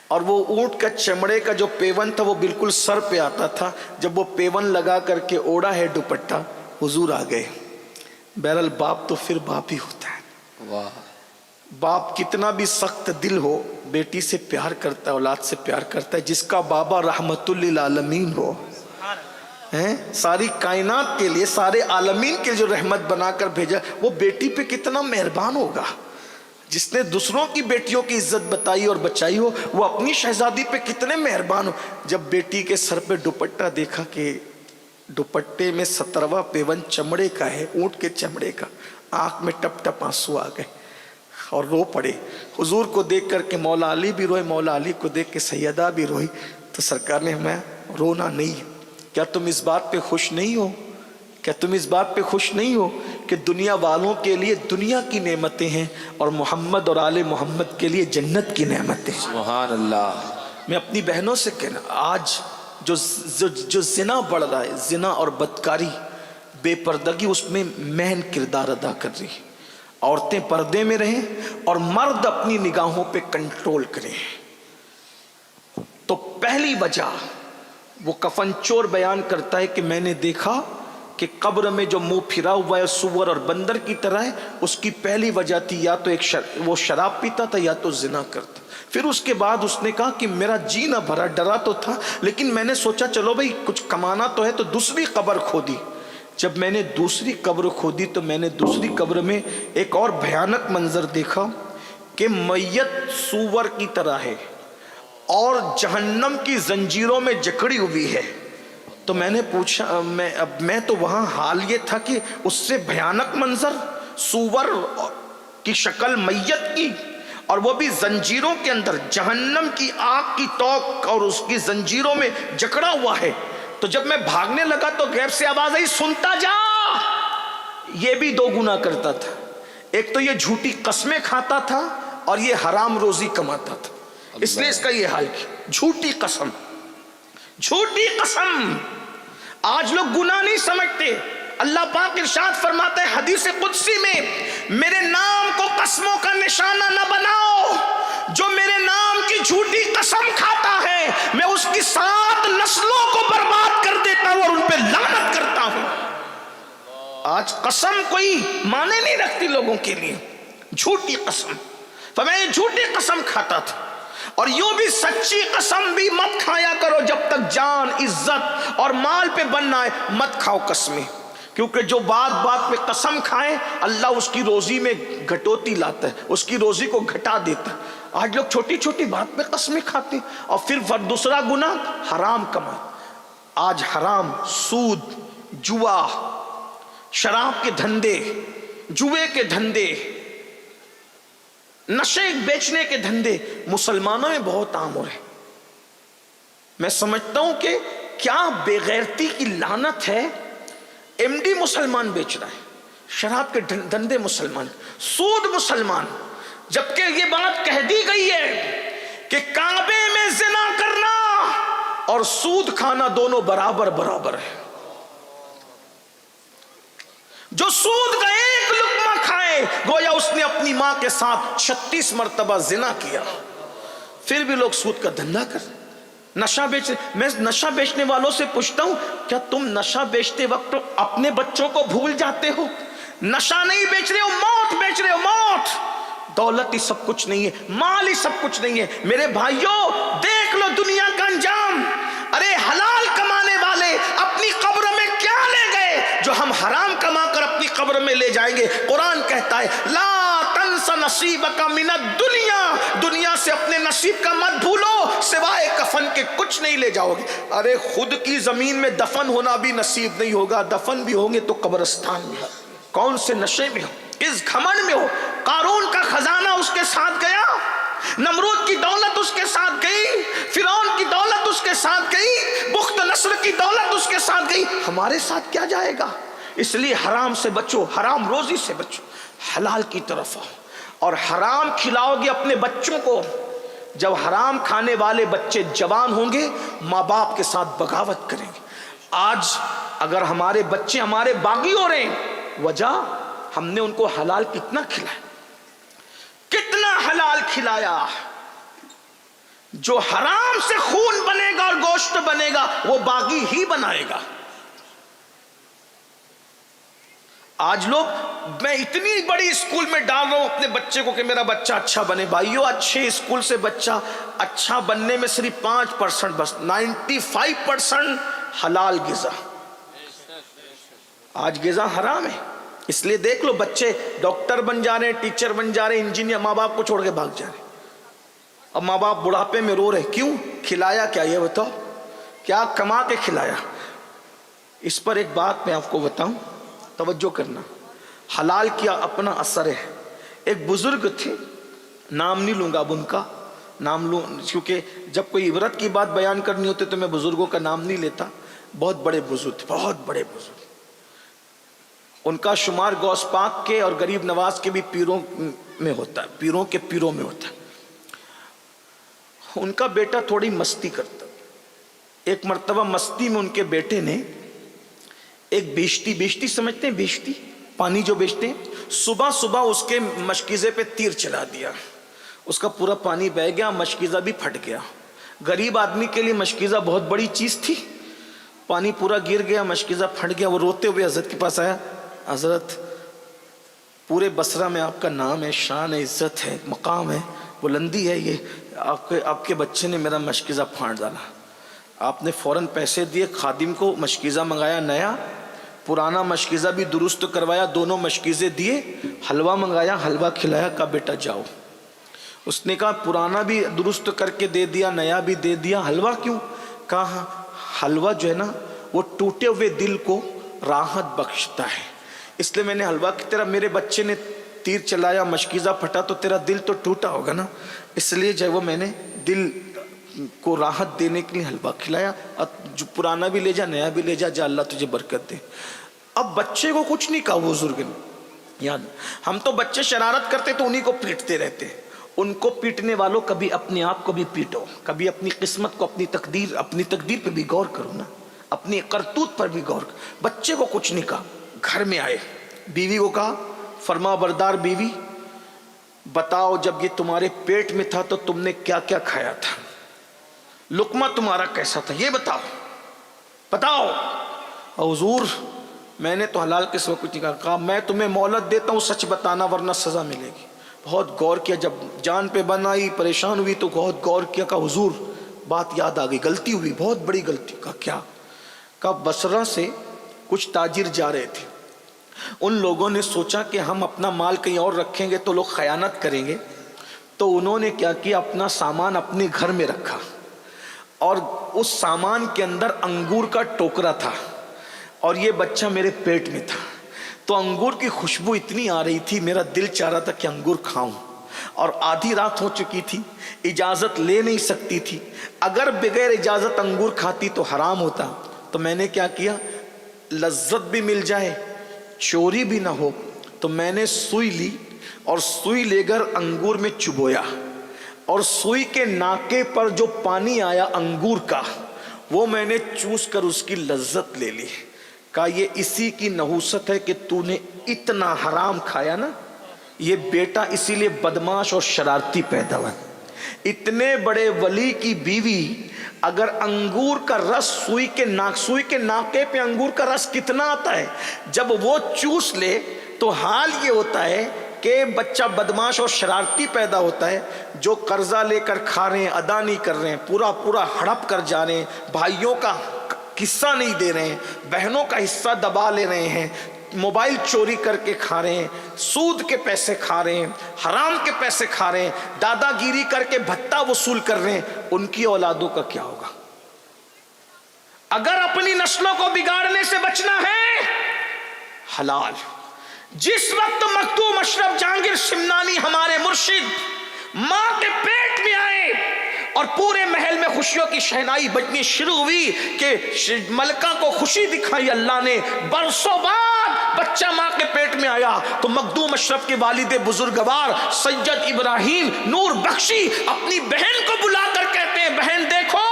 اور وہ اونٹ کا چمڑے کا جو پیون تھا وہ بالکل سر پہ آتا تھا. جب وہ پیون لگا کر کے اوڑا ہے دوپٹہ, حضور آ گئے. بہرحال باپ تو پھر باپ ہی ہوتا ہے. واہ, باپ کتنا بھی سخت دل ہو بیٹی سے پیار کرتا ہے, اولاد سے پیار کرتا ہے. جس کا بابا رحمت للعالمین ہو, ساری کائنات کے لیے, سارے عالمین کے جو رحمت بنا کر بھیجا, وہ بیٹی پہ کتنا مہربان ہوگا. جس نے دوسروں کی بیٹیوں کی عزت بتائی اور بچائی ہو, وہ اپنی شہزادی پہ کتنے مہربان ہو. جب بیٹی کے سر پہ دوپٹہ دیکھا کہ دوپٹے میں 17واں پیون چمڑے کا ہے, اونٹ کے چمڑے کا, آنکھ میں ٹپ ٹپ آنسو آ گئے اور رو پڑے. حضور کو دیکھ کر کے مولا علی بھی روئے, مولا علی کو دیکھ کے سیدہ بھی روئی. تو سرکار نے میں رونا نہیں, کیا تم اس بات پہ خوش نہیں ہو, کیا تم اس بات پہ خوش نہیں ہو کہ دنیا والوں کے لیے دنیا کی نعمتیں ہیں اور محمد اور آل محمد کے لیے جنت کی نعمتیں. سبحان اللہ. میں اپنی بہنوں سے کہنا, آج جو زنا بڑھ رہا ہے، زنا اور بدکاری، بے پردگی اس میں مین کردار ادا کر رہی ہے. عورتیں پردے میں رہیں اور مرد اپنی نگاہوں پہ کنٹرول کریں. تو پہلی وجہ وہ کفن چور بیان کرتا ہے کہ میں نے دیکھا کہ قبر میں جو منہ پھرا ہوا ہے سور اور بندر کی طرح ہے، اس کی پہلی وجہ تھی یا تو وہ شراب پیتا تھا یا تو زنا کرتا. پھر اس کے بعد اس نے کہا کہ میرا جی نہ بھرا، ڈرا تو تھا لیکن میں نے سوچا چلو بھائی کچھ کمانا تو ہے، تو دوسری قبر کھودی. جب میں نے دوسری قبر کھودی تو میں نے دوسری قبر میں ایک اور بھیانک منظر دیکھا کہ میت سور کی طرح ہے اور جہنم کی زنجیروں میں جکڑی ہوئی ہے. تو میں نے پوچھا، میں تو وہاں حال یہ تھا کہ اس سے بھیانک منظر، سور کی شکل میت کی اور وہ بھی زنجیروں کے اندر، جہنم کی آگ کی توق اور اس کی زنجیروں میں جکڑا ہوا ہے. تو جب میں بھاگنے لگا تو غیب سے آواز آئی، سنتا جا. یہ بھی دو گناہ کرتا تھا، ایک تو یہ جھوٹی قسمیں کھاتا تھا اور یہ حرام روزی کماتا تھا، اس لیے اس کا یہ حال کیا. جھوٹی قسم، جھوٹی قسم. آج لوگ گناہ نہیں سمجھتے. اللہ پاک ارشاد فرماتا ہے حدیث قدسی میں، میرے نام کو قسموں کا نشانہ نہ بناؤ. جو میرے نام کی جھوٹی قسم کھاتا ہے میں اس کی 7 نسلوں کو برباد کر دیتا ہوں اور ان پہ لعنت کرتا ہوں. آج قسم کوئی معنی نہیں رکھتی لوگوں کے لیے. جھوٹی قسم. تو میں جھوٹی قسم کھاتا تھا. اور یوں بھی سچی قسم بھی مت کھایا کرو جب تک جان، عزت اور مال پہ بننا ہے. مت کھاؤ قسمیں، کیونکہ جو بات بات پہ قسم کھائے اللہ اس کی روزی میں گھٹوتی لاتا ہے، اس کی روزی کو گھٹا دیتا ہے. آج لوگ چھوٹی چھوٹی بات پہ قسمیں کھاتے اور پھر دوسرا گناہ حرام کمائے. آج حرام، سود، جوا، شراب کے دھندے، جوے کے دھندے، نشے بیچنے کے دھندے مسلمانوں میں بہت عام ہو رہے. میں سمجھتا ہوں کہ کیا بے غیرتی کی لعنت ہے. ایم ڈی مسلمان بیچ رہا ہے، شراب کے دھندے مسلمان، سود مسلمان. جبکہ یہ بات کہہ دی گئی ہے کہ کعبے میں زنا کرنا اور سود کھانا دونوں برابر برابر ہے. جو سود کا ایک لقمہ کھائے گویا اس نے اپنی ماں کے ساتھ 36 مرتبہ زنا کیا. پھر بھی لوگ سود کا دھندا کر. نشہ بیچ، میں نشہ بیچنے والوں سے پوچھتا ہوں کیا تم نشہ بیچتے وقت اپنے بچوں کو بھول جاتے ہو؟ نشہ نہیں بیچ رہے ہو، موت بیچ رہے ہو. موت. دولت ہی سب کچھ نہیں ہے، مال ہی سب کچھ نہیں ہے. میرے بھائیوں دیکھ لو دنیا کا انجام. ارے حلال کمانے والے اپنی قبر میں کیا لے گئے جو ہم حرام کما کر اپنی قبر میں لے جائیں گے؟ قرآن کہتا ہے لا تنس نصیبک من الدنیا، دنیا سے اپنے نصیب کا مت بھولو، سوائے کفن کے کچھ نہیں لے جاؤ گے. ارے خود کی زمین میں دفن ہونا بھی نصیب نہیں ہوگا، دفن بھی ہوں گے تو قبرستان میں. کون سے نشے میں ہو، کس گھمنڈ میں ہو. قارون کا خزانہ اس کے ساتھ گیا، نمرود کی دولت اس کے ساتھ گئی، فرعون کی دولت اس کے ساتھ گئی، بخت نصر کی دولت اس کے ساتھ گئی. ہمارے ساتھ کیا جائے گا؟ اس لیے حرام سے بچو، حرام روزی سے بچو، حلال کی طرف آؤ. اور حرام کھلاؤ گے اپنے بچوں کو. جب حرام کھانے والے بچے جوان ہوں گے ماں باپ کے ساتھ بغاوت کریں گے. آج اگر ہمارے بچے ہمارے باغی ہو رہے ہیں، وجہ ہم نے ان کو حلال کتنا کھلایا، کتنا حلال کھلایا. جو حرام سے خون بنے گا اور گوشت بنے گا وہ باغی ہی بنائے گا. آج لوگ، میں اتنی بڑی اسکول میں ڈال رہا ہوں اپنے بچے کو کہ میرا بچہ اچھا بنے. بھائیو اچھے اسکول سے بچہ اچھا بننے میں صرف 5% بس، 95% حلال غذا. آج غذا حرام ہے. اس لیے دیکھ لو بچے ڈاکٹر بن جا رہے ہیں، ٹیچر بن جا رہے ہیں، انجینئر، ماں باپ کو چھوڑ کے بھاگ جا رہے ہیں. اب ماں باپ بڑھاپے میں رو رہے، کیوں؟ کھلایا کیا؟ یہ بتاؤ کیا کما کے کھلایا؟ اس پر ایک بات میں آپ کو بتاؤں، توجہ کرنا. حلال کیا اپنا اثر ہے. ایک بزرگ تھے، نام نہیں لوں گا اب ان کا، نام لوں کیونکہ جب کوئی عبرت کی بات بیان کرنی ہوتی تو میں بزرگوں کا نام نہیں لیتا. بہت بڑے بزرگ تھے، بہت بڑے بزرگ. ان کا شمار غوث پاک کے اور غریب نواز کے بھی پیروں میں ہوتا ہے، پیروں کے پیروں میں ہوتا ہے. ان کا بیٹا تھوڑی مستی کرتا. ایک مرتبہ مستی میں ان کے بیٹے نے ایک بیشتی سمجھتے ہیں بیشتی، پانی جو بیچتے ہیں، صبح صبح اس کے مشکیزے پہ تیر چلا دیا، اس کا پورا پانی بہہ گیا، مشکیزہ بھی پھٹ گیا۔ غریب آدمی کے لیے مشکیزہ بہت بڑی چیز تھی، پانی پورا گر گیا، مشکیزہ پھٹ گیا۔ وہ روتے ہوئے حضرت کے پاس آیا، حضرت پورے بصرہ میں آپ کا نام ہے، شان ہے، عزت ہے، مقام ہے، بلندی ہے، یہ آپ کے بچے نے میرا مشکیزہ پھاڑ ڈالا۔ آپ نے فوراً پیسے دیے، خادم کو مشکیزہ منگایا نیا، پرانا مشکیزہ بھی درست کروایا، دونوں مشکیزے دیے، حلوہ منگایا، حلوہ کھلایا، کہا بیٹا جاؤ۔ اس نے کہا پرانا بھی درست کر کے دے دیا، نیا بھی دے دیا، حلوہ کیوں؟ کہا حلوہ جو ہے نا وہ ٹوٹے ہوئے دل کو راحت بخشتا ہے، اس لیے میں نے حلوہ کی طرح، میرے بچے نے تیر چلایا، مشکیزہ پھٹا تو تیرا دل تو ٹوٹا ہوگا نا، اس لیے جو وہ میں نے دل کو راحت دینے کے لیے حلوہ کھلایا، جو پرانا بھی لے جا، نیا بھی لے جا، جا اللہ تجھے برکت دے۔ اب بچے کو کچھ نہیں کہا بزرگ نے، یاد ہم تو بچے شرارت کرتے تو انہی کو پیٹتے رہتے، ان کو پیٹنے والوں کبھی اپنے آپ کو بھی پیٹو، کبھی اپنی قسمت کو، اپنی تقدیر پہ بھی غور کرو نا، اپنی کرتوت پر بھی غور کرو۔ بچے کو کچھ نہیں کہا، گھر میں آئے، بیوی کو کہا فرما بردار بیوی بتاؤ جب یہ تمہارے پیٹ میں تھا تو تم نے کیا کیا کھایا تھا، لقمہ تمہارا کیسا تھا، یہ بتاؤ۔ حضور میں نے تو حلال کے سوا کچھ نہیں کہا۔ میں تمہیں مہلت دیتا ہوں، سچ بتانا ورنہ سزا ملے گی۔ بہت غور کیا، جب جان پہ بن آئی، پریشان ہوئی تو بہت غور کیا، کہا حضور بات یاد آ گئی، غلطی ہوئی، بہت بڑی غلطی۔ کہا کیا؟ کہا بصرہ سے کچھ تاجر جا رہے تھے، ان لوگوں نے سوچا کہ ہم اپنا مال کہیں اور رکھیں گے تو لوگ خیانت کریں گے، تو انہوں نے کیا کیا، اپنا سامان اپنے گھر میں رکھا، اور اس سامان کے اندر انگور کا ٹوکرا تھا، اور یہ بچہ میرے پیٹ میں تھا، تو انگور کی خوشبو اتنی آ رہی تھی، میرا دل چاہ رہا تھا کہ انگور کھاؤں، اور آدھی رات ہو چکی تھی، اجازت لے نہیں سکتی تھی، اگر بغیر اجازت انگور کھاتی تو حرام ہوتا، تو میں نے کیا کیا، لذت بھی مل جائے، چوری بھی نہ ہو، تو میں نے سوئی لی، اور سوئی لے کر انگور میں چبویا، اور سوئی کے ناکے پر جو پانی آیا انگور کا، وہ میں نے چوس کر اس کی لذت لے لی۔ کہا یہ اسی کی نحوست ہے کہ تو نے اتنا حرام کھایا نا، یہ بیٹا اسی لیے بدماش اور شرارتی پیدا ہوا۔ اتنے بڑے ولی کی بیوی اگر انگور کا رس سوئی کے ناکے پہ انگور کا رس کتنا آتا ہے، جب وہ چوس لے تو حال یہ ہوتا ہے کہ بچہ بدماش اور شرارتی پیدا ہوتا ہے، جو قرضہ لے کر کھا رہے ہیں، ادا نہیں کر رہے ہیں، پورا ہڑپ کر جا رہے ہیں، بھائیوں کا حصہ نہیں دے رہے ہیں، بہنوں کا حصہ دبا لے رہے ہیں، موبائل چوری کر کے کھا رہے ہیں، سود کے پیسے کھا رہے ہیں، حرام کے پیسے کھا رہے ہیں، دادا گیری کر کے بھتہ وصول کر رہے ہیں، ان کی اولادوں کا کیا ہوگا؟ اگر اپنی نسلوں کو بگاڑنے سے بچنا ہے، حلال۔ جس وقت مخدوم اشرف جہانگیر سمنانی ہمارے مرشد ماں کے پیٹ میں آئے اور پورے محل میں خوشیوں کی شہنائی بجنی شروع ہوئی کہ ملکہ کو خوشی دکھائی اللہ نے، برسوں بعد بچہ ماں کے پیٹ میں آیا تو مخدوم اشرف کے والد بزرگوار سید ابراہیم نور بخشی اپنی بہن کو بلا کر کہتے ہیں بہن دیکھو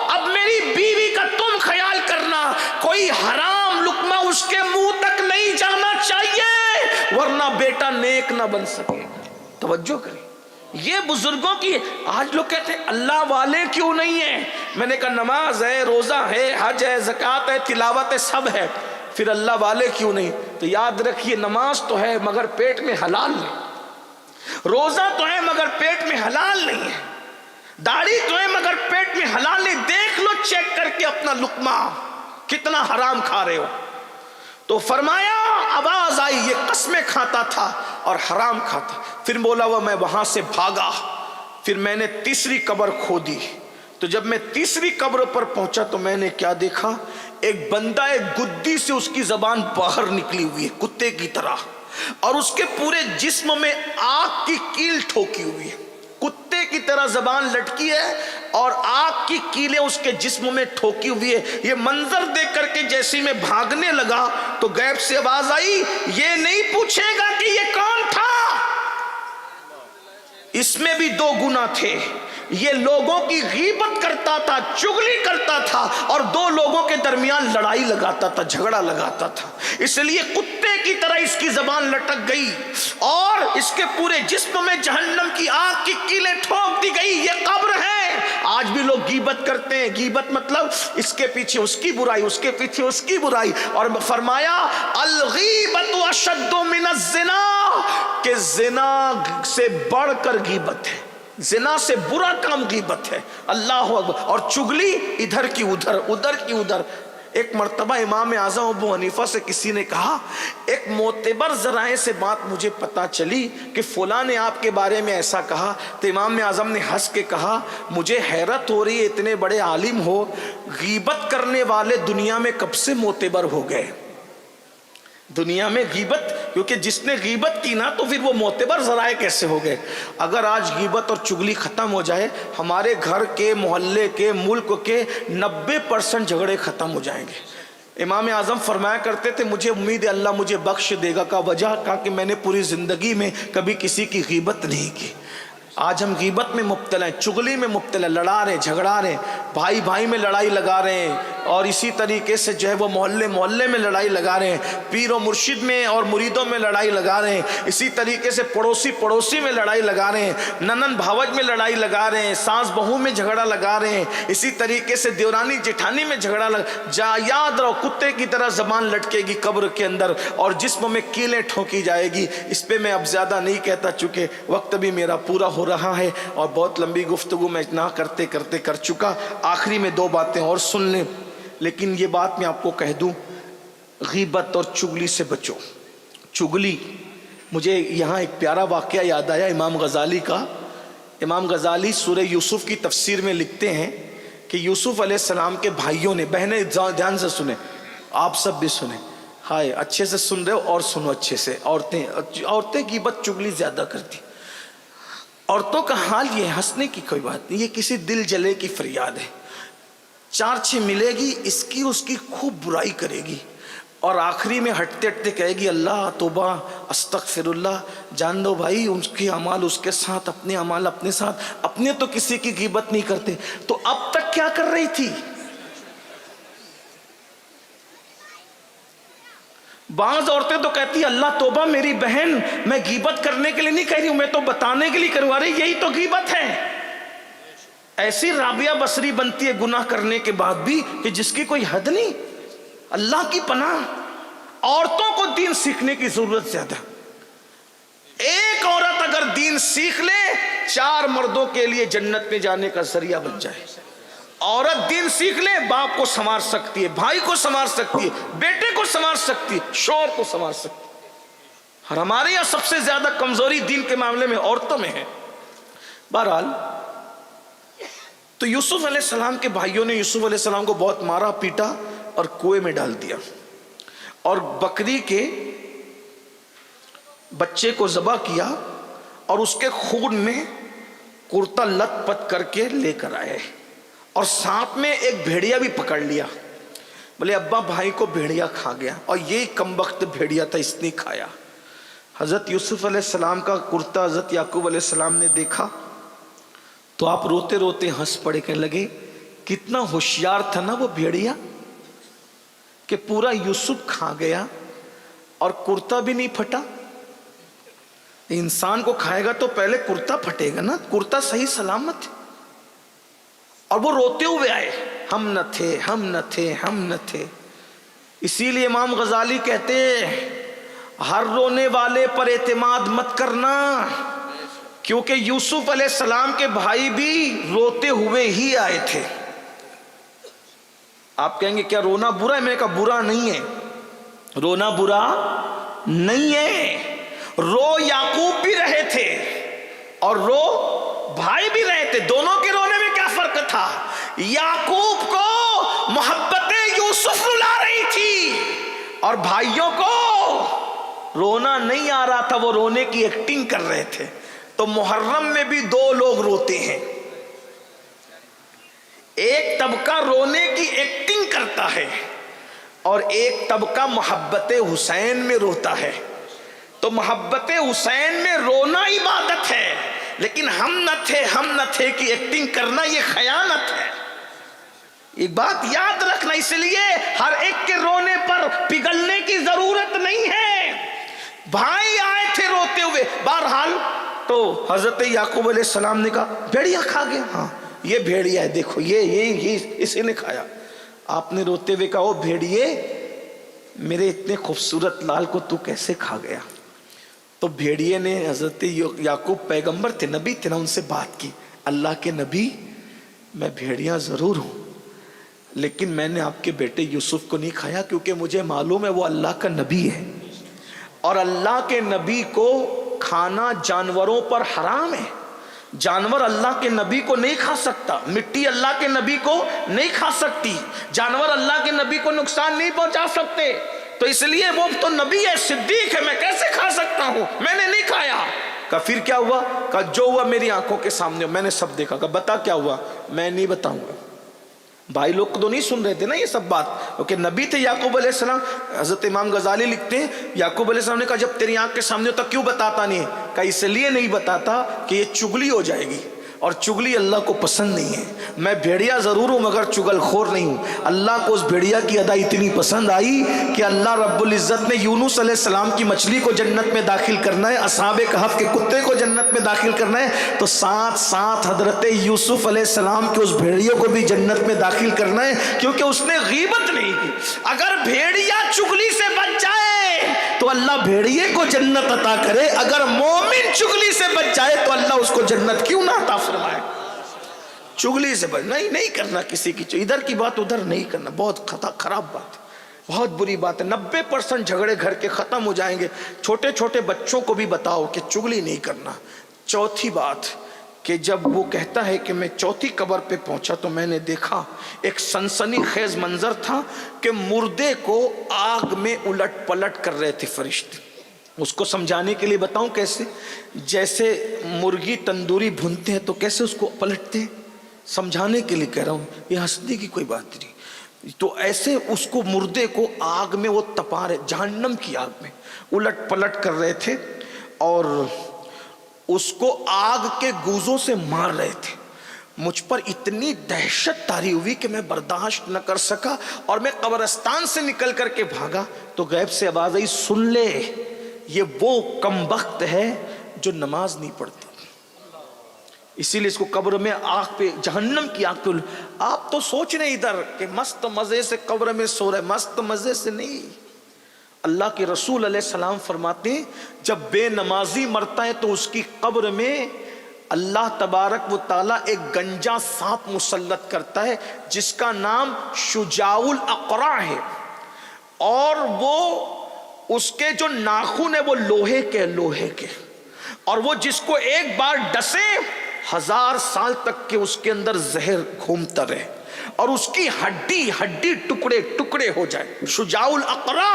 اب میری بیوی کا تم خیال کرنا، کوئی حرام لقمہ اس کے منہ تک نہیں جانا چاہیے ورنہ بیٹا نیک نہ بن سکے۔ توجہ کریں، یہ بزرگوں کی۔ آج لوگ کہتے ہیں اللہ والے کیوں نہیں ہیں؟ میں نے کہا نماز ہے، روزہ ہے، حج ہے، زکوٰۃ ہے، تلاوت ہے، سب ہے، پھر اللہ والے کیوں نہیں؟ تو یاد رکھیے نماز تو ہے مگر پیٹ میں حلال نہیں، روزہ تو ہے مگر پیٹ میں حلال نہیں ہے، داڑھی تو ہے مگر پیٹ میں حلال نہیں۔ دیکھ لو چیک کر کے اپنا لقمہ کتنا حرام کھا رہے ہو۔ تو فرمایا آواز آئی یہ قسمیں کھاتا تھا اور حرام کھاتا، پھر بولا وہ میں وہاں سے بھاگا، پھر میں نے تیسری قبر کھودی، تو جب میں تیسری قبر پر پہنچا تو میں نے کیا دیکھا، ایک بندہ ایک گدی سے اس کی زبان باہر نکلی ہوئی ہے کتے کی طرح، اور اس کے پورے جسم میں آگ کی کیل ٹھوکی ہوئی ہے، کتے کی طرح زبان لٹکی ہے اور آگ کی کیلیں اس کے جسم میں ٹھوکی ہوئی ہے۔ یہ منظر دیکھ کر کے جیسے میں بھاگنے لگا تو غیب سے آواز آئی یہ نہیں پوچھے گا کہ یہ کون تھا، اس میں بھی 2 گناہ تھے. یہ لوگوں کی غیبت کرتا تھا, چغلی کرتا تھا, اور 2 لوگوں کے درمیان لڑائی لگاتا تھا, جھگڑا لگاتا تھا. اس لیے کتے کی طرح اس کی زبان لٹک گئی اور اس کے پورے جسم میں جہنم کی آگ کی کیلیں ٹھونک دی گئی. یہ قبر ہے. آج بھی لوگ غیبت کرتے ہیں. غیبت مطلب اس کے پیچھے اس کی برائی, اس کے پیچھے اس کی برائی. اور فرمایا الغیبت اشد من الزنا, کہ زنا سے بڑھ کر غیبت ہے. زنا سے برا کام غیبت ہے. اللہ اکبر. اور چگلی ادھر کی ادھر, ادھر کی ادھر. ایک مرتبہ امام اعظم ابو حنیفہ سے کسی نے کہا, ایک معتبر ذرائع سے بات مجھے پتا چلی کہ فلاں نے آپ کے بارے میں ایسا کہا. تو امام اعظم نے ہنس کے کہا, مجھے حیرت ہو رہی ہے, اتنے بڑے عالم ہو, غیبت کرنے والے دنیا میں کب سے معتبر ہو گئے؟ دنیا میں غیبت, کیونکہ جس نے غیبت کی نا تو پھر وہ معتبر ذرائع کیسے ہو گئے؟ اگر آج غیبت اور چگلی ختم ہو جائے, ہمارے گھر کے, محلے کے, ملک کے 90% جھگڑے ختم ہو جائیں گے. امام اعظم فرمایا کرتے تھے, مجھے امید ہے اللہ مجھے بخش دے گا. کا وجہ کہا کہ میں نے پوری زندگی میں کبھی کسی کی غیبت نہیں کی. آج ہم غیبت میں مبتلا ہیں, چغلی میں مبتلا, لڑا رہے, جھگڑا رہے, بھائی بھائی میں لڑائی لگا رہے ہیں, اور اسی طریقے سے جو ہے وہ محلے محلے میں لڑائی لگا رہے ہیں, پیر و مرشد میں اور مریدوں میں لڑائی لگا رہے ہیں, اسی طریقے سے پڑوسی پڑوسی میں لڑائی لگا رہے ہیں, ننن بھاوج میں لڑائی لگا رہے ہیں, ساس بہو میں جھگڑا لگا رہے ہیں, اسی طریقے سے دیورانی جٹھانی میں جھگڑا لگا. یاد رہو, کتے کی طرح زبان لٹکے گی قبر کے اندر اور جسم میں کیلیں ٹھونکی جائے گی. اس پہ میں اب زیادہ نہیں کہتا, چونکہ وقت بھی میرا پورا ہو رہا ہے اور بہت لمبی گفتگو میں نہ کرتے کرتے کر چکا. آخری میں 2 باتیں اور سن لیں, لیکن یہ بات میں آپ کو کہہ دوں, غیبت اور چگلی سے بچو. چگلی, مجھے یہاں ایک پیارا واقعہ یاد آیا امام غزالی کا. امام غزالی سورہ یوسف کی تفسیر میں لکھتے ہیں کہ یوسف علیہ السلام کے بھائیوں نے, بہنیں دھیان سے سنیں, آپ سب بھی سنیں, ہائے اچھے سے سن رہے ہو اور سنو اچھے سے. عورتیں غیبت چگلی زیادہ کرتی. عورتوں کا حال یہ, ہنسنے کی کوئی بات نہیں, یہ کسی دل جلے کی فریاد ہے. 4-6 ملے گی, اس کی خوب برائی کرے گی, اور آخری میں ہٹتے ہٹتے کہے گی اللہ توبہ استغفر اللہ. جان دو بھائی, ان کے اعمال اس کے ساتھ, اپنے اعمال اپنے ساتھ. اپنے تو کسی کی غیبت نہیں کرتے, تو اب تک کیا کر رہی تھی؟ بعض عورتیں تو کہتی اللہ توبہ میری بہن, میں غیبت کرنے کے لیے نہیں کہہ رہی ہوں, میں تو بتانے کے لیے کروں. ارے یہی تو غیبت ہے. ایسی رابعہ بصری بنتی ہے گناہ کرنے کے بعد بھی کہ جس کی کوئی حد نہیں. اللہ کی پناہ, عورتوں کو دین سیکھنے کی ضرورت زیادہ. ایک عورت اگر دین سیکھ لے, 4 مردوں کے لیے جنت میں جانے کا ذریعہ بن جائے. عورت دین سیکھ لے, باپ کو سنوار سکتی ہے, بھائی کو سنوار سکتی ہے, بیٹے کو سنوار سکتی ہے, شوہر کو سنوار سکتی ہے. اور ہمارے یہاں سب سے زیادہ کمزوری دین کے معاملے میں عورتوں میں ہے. بہرحال, تو یوسف علیہ السلام کے بھائیوں نے یوسف علیہ السلام کو بہت مارا پیٹا اور کنویں میں ڈال دیا, اور بکری کے بچے کو ذبح کیا, اور اس کے خون میں کرتا لت پت کر کے لے کر آئے, اور ساتھ میں ایک بھیڑیا بھی پکڑ لیا. بولے ابا بھائی کو بھیڑیا کھا گیا, اور یہی کمبخت بھیڑیا تھا, اس نے کھایا. حضرت یوسف علیہ السلام کا کرتا حضرت یعقوب علیہ السلام نے دیکھا تو آپ روتے روتے ہنس پڑے, کہنے لگے کتنا ہوشیار تھا نا وہ بھیڑیا, کہ پورا یوسف کھا گیا اور کرتا بھی نہیں پھٹا. انسان کو کھائے گا تو پہلے کرتا پھٹے گا نا, کرتا صحیح سلامت. اور وہ روتے ہوئے آئے, ہم نہ تھے, ہم نہ تھے, ہم نہ تھے. اسی لیے امام غزالی کہتے ہر رونے والے پر اعتماد مت کرنا, کیونکہ یوسف علیہ السلام کے بھائی بھی روتے ہوئے ہی آئے تھے. آپ کہیں گے کیا رونا برا ہے؟ میں نے کہا برا نہیں ہے, رونا برا نہیں ہے. رو یعقوب بھی رہے تھے اور رو بھائی بھی رہے تھے, دونوں کے رونے میں کیا فرق تھا؟ یعقوب کو محبت یوسف رلا رہی تھی اور بھائیوں کو رونا نہیں آ رہا تھا, وہ رونے کی ایکٹنگ کر رہے تھے. تو محرم میں بھی 2 لوگ روتے ہیں, ایک طبقہ رونے کی ایکٹنگ کرتا ہے اور ایک طبقہ محبت حسین میں روتا ہے. تو محبت حسین میں رونا عبادت ہے, لیکن ہم نہ تھے کی ایکٹنگ کرنا یہ خیانت ہے. ایک بات یاد رکھنا، اس لیے ہر ایک کے رونے پر پگھلنے کی ضرورت نہیں ہے. بھائی آئے تھے روتے ہوئے. بہرحال تو حضرت یعقوب علیہ السلام نے کہا بھیڑیا کھا گیا. ہاں یہ بھیڑیا ہے، دیکھو یہ اسی نے کھایا. آپ نے روتے ہوئے کہا او بھیڑیے، میرے اتنے خوبصورت لال کو تو کیسے کھا گیا؟ تو بھیڑیے نے، حضرت یعقوب پیغمبر تھے، نبی تھے نا، ان سے بات کی. اللہ کے نبی، میں بھیڑیا ضرور ہوں لیکن میں نے آپ کے بیٹے یوسف کو نہیں کھایا، کیونکہ مجھے معلوم ہے وہ اللہ کا نبی ہے اور اللہ کے نبی کو کھانا جانوروں پر حرام ہے. جانور اللہ کے نبی کو نہیں کھا سکتا، مٹی اللہ کے نبی کو نہیں کھا سکتی، جانور اللہ کے نبی کو نقصان نہیں پہنچا سکتے. تو اس لیے وہ تو نبی ہے، صدیق ہے، میں کیسے کھا سکتا ہوں؟ میں نے نہیں کھایا. کہا پھر کیا ہوا؟ کہا جو ہوا میری آنکھوں کے سامنے، میں نے سب دیکھا. کہا بتا کیا ہوا؟ میں نہیں بتاؤں گا. بھائی لوگ تو نہیں سن رہے تھے نا یہ سب بات، کیونکہ نبی تھے یعقوب علیہ السلام. حضرت امام غزالی لکھتے ہیں یعقوب علیہ السلام نے کہا جب تیری آنکھ کے سامنے ہوتا کیوں بتاتا نہیں ہے؟ کہا اس لیے نہیں بتاتا کہ یہ چگلی ہو جائے گی، اور چگلی اللہ کو پسند نہیں ہے. میں بھیڑیا ضرور ہوں مگر چگل خور نہیں ہوں. اللہ کو اس بھیڑیا کی ادا اتنی پسند آئی کہ اللہ رب العزت نے یونس علیہ السلام کی مچھلی کو جنت میں داخل کرنا ہے، اصحاب کہف کے کتے کو جنت میں داخل کرنا ہے، تو ساتھ ساتھ حضرت یوسف علیہ السلام کے اس بھیڑیے کو بھی جنت میں داخل کرنا ہے، کیونکہ اس نے غیبت نہیں کی. اگر بھیڑیا چگلی سے بچ جائے تو اللہ بھیڑیے کو جنت عطا کرے، اگر مومن چگلی سے بچ جائے تو اللہ اس کو جنت کیوں نہ عطا فرمائے. چگلی سے بچ نہیں کرنا کسی کی، ادھر کی بات ادھر نہیں کرنا، بہت خراب بات ہے، بہت بری بات ہے. 90% جھگڑے گھر کے ختم ہو جائیں گے. چھوٹے چھوٹے بچوں کو بھی بتاؤ کہ چگلی نہیں کرنا. چوتھی بات کہ جب وہ کہتا ہے کہ میں چوتھی قبر پہ پہنچا تو میں نے دیکھا ایک سنسنی خیز منظر تھا کہ مردے کو آگ میں الٹ پلٹ کر رہے تھے فرشتے. اس کو سمجھانے کے لیے بتاؤں کیسے؟ جیسے مرغی تندوری بھونتے ہیں تو کیسے اس کو پلٹتے ہیں، سمجھانے کے لیے کہہ رہا ہوں، یہ ہنسنے کی کوئی بات نہیں. تو ایسے اس کو مردے کو آگ میں وہ تپا رہے، جہنم کی آگ میں الٹ پلٹ کر رہے تھے اور اس کو آگ کے گوزوں سے مار رہے تھے. مجھ پر اتنی دہشت طاری ہوئی کہ میں برداشت نہ کر سکا اور میں قبرستان سے نکل کر کے بھاگا. تو غیب سے آواز آئی سن لے، یہ وہ کمبخت ہے جو نماز نہیں پڑھتا، اسی لیے اس کو قبر میں آگ پہ، جہنم کی آگ پہ. آپ تو سوچ رہے ادھر کہ مست مزے سے قبر میں سو رہے، مست مزے سے نہیں. اللہ کے رسول علیہ السلام فرماتے ہیں جب بے نمازی مرتا ہے تو اس کی قبر میں اللہ تبارک و تعالیٰ ایک گنجا سانپ مسلط کرتا ہے جس کا نام شجاع الاقرع ہے، اور وہ اس کے جو ناخن ہے وہ لوہے کے، اور وہ جس کو ایک بار ڈسے 1000 سال تک کے اس کے اندر زہر گھومتا رہے اور اس کی ہڈی ٹکڑے ٹکڑے ہو جائے. شجاع الاقرع.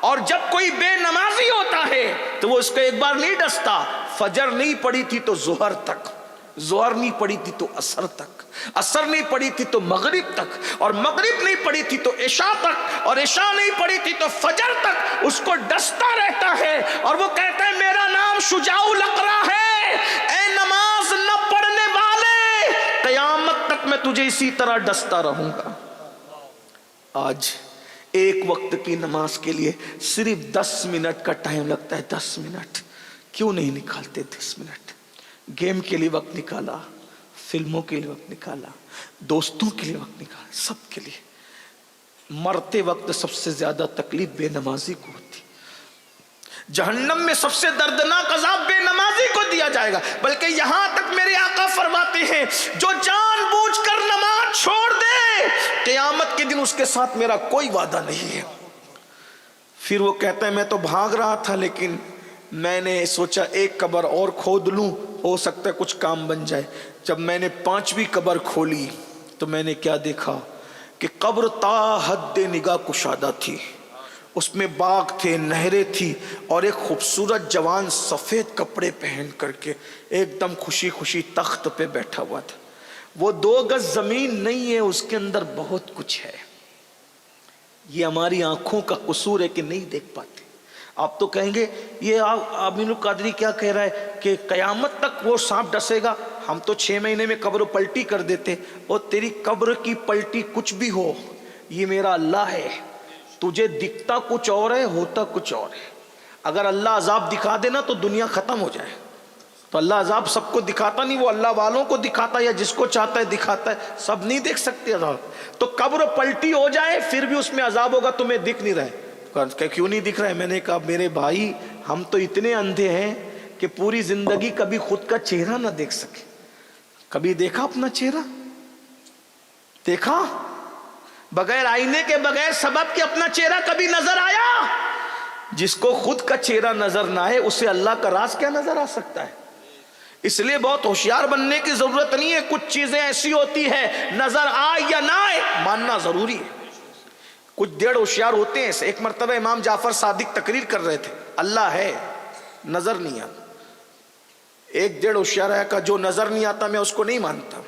اور جب کوئی بے نمازی ہوتا ہے تو وہ اس کو ایک بار نہیں ڈستا، فجر نہیں پڑی تھی تو ظہر تک، ظہر نہیں پڑی تھی تو عصر تک، عصر نہیں پڑی تھی تو مغرب تک، اور مغرب نہیں پڑی تھی تو عشاء تک، اور عشاء نہیں پڑی تھی تو فجر تک اس کو ڈستا رہتا ہے. اور وہ کہتا ہے میرا نام شجاع الاقرع ہے، اے نماز نہ پڑھنے والے، قیامت تک میں تجھے اسی طرح ڈستا رہوں گا. آج ایک وقت کی نماز کے لیے صرف 10 منٹ کا ٹائم لگتا ہے. 10 منٹ کیوں نہیں نکالتے؟ 10 منٹ گیم کے لیے وقت نکالا، فلموں کے لیے وقت نکالا، دوستوں کے لیے وقت نکالا، سب کے لیے. مرتے وقت سب سے زیادہ تکلیف بے نمازی کو ہوتی. جہنم میں سب سے دردناک عذاب بے نمازی کو دیا جائے گا. بلکہ یہاں تک میرے آقا فرماتے ہیں جو جان بوجھ کر نماز چھوڑ دے قیامت کے دن اس کے ساتھ میرا کوئی وعدہ نہیں ہے. پھر وہ کہتا ہے میں تو بھاگ رہا تھا لیکن میں نے سوچا ایک قبر اور کھود لوں، ہو سکتا ہے کچھ کام بن جائے. جب میں نے 5ویں قبر کھولی تو میں نے کیا دیکھا کہ قبر تا حد نگاہ کشادہ تھی. اس میں باغ تھے، نہریں تھی، اور ایک خوبصورت جوان سفید کپڑے پہن کر کے ایک دم خوشی خوشی تخت پہ بیٹھا ہوا تھا. وہ 2 گز زمین نہیں ہے، اس کے اندر بہت کچھ ہے. یہ ہماری آنکھوں کا قصور ہے کہ نہیں دیکھ پاتے. آپ تو کہیں گے یہ امین القادری کیا کہہ رہا ہے کہ قیامت تک وہ سانپ ڈسے گا، ہم تو 6 مہینے میں قبر پلٹی کر دیتے. اور تیری قبر کی پلٹی کچھ بھی ہو، یہ میرا اللہ ہے، تجھے دکھتا کچھ اور ہے، ہوتا کچھ اور ہے. اگر اللہ عذاب دکھا دینا تو دنیا ختم ہو جائے. تو اللہ عذاب سب کو دکھاتا نہیں، وہ اللہ والوں کو دکھاتا ہے یا جس کو چاہتا ہے دکھاتا ہے. سب نہیں دیکھ سکتے عذاب. تو قبر پلٹی ہو جائے پھر بھی اس میں عذاب ہوگا، تمہیں دکھ نہیں رہا ہے. کہ کیوں نہیں دکھ رہا ہے؟ میں نے کہا میرے بھائی ہم تو اتنے اندھے ہیں کہ پوری زندگی کبھی خود کا چہرہ نہ دیکھ سکے. کبھی دیکھا اپنا چہرہ؟ دیکھا؟ بغیر آئینے کے، بغیر سبب کے اپنا چہرہ کبھی نظر آیا؟ جس کو خود کا چہرہ نظر نہ آئے اسے اللہ کا راز کیا نظر آ سکتا ہے؟ اس لیے بہت ہوشیار بننے کی ضرورت نہیں ہے. کچھ چیزیں ایسی ہوتی ہے نظر آئے یا نہ آئے ماننا ضروری ہے. کچھ ڈیڑھ ہوشیار ہوتے ہیں. ایک مرتبہ امام جعفر صادق تقریر کر رہے تھے، اللہ ہے نظر نہیں آتا. ایک ڈیڑھ ہوشیار ہے کہ جو نظر نہیں آتا میں اس کو نہیں مانتا.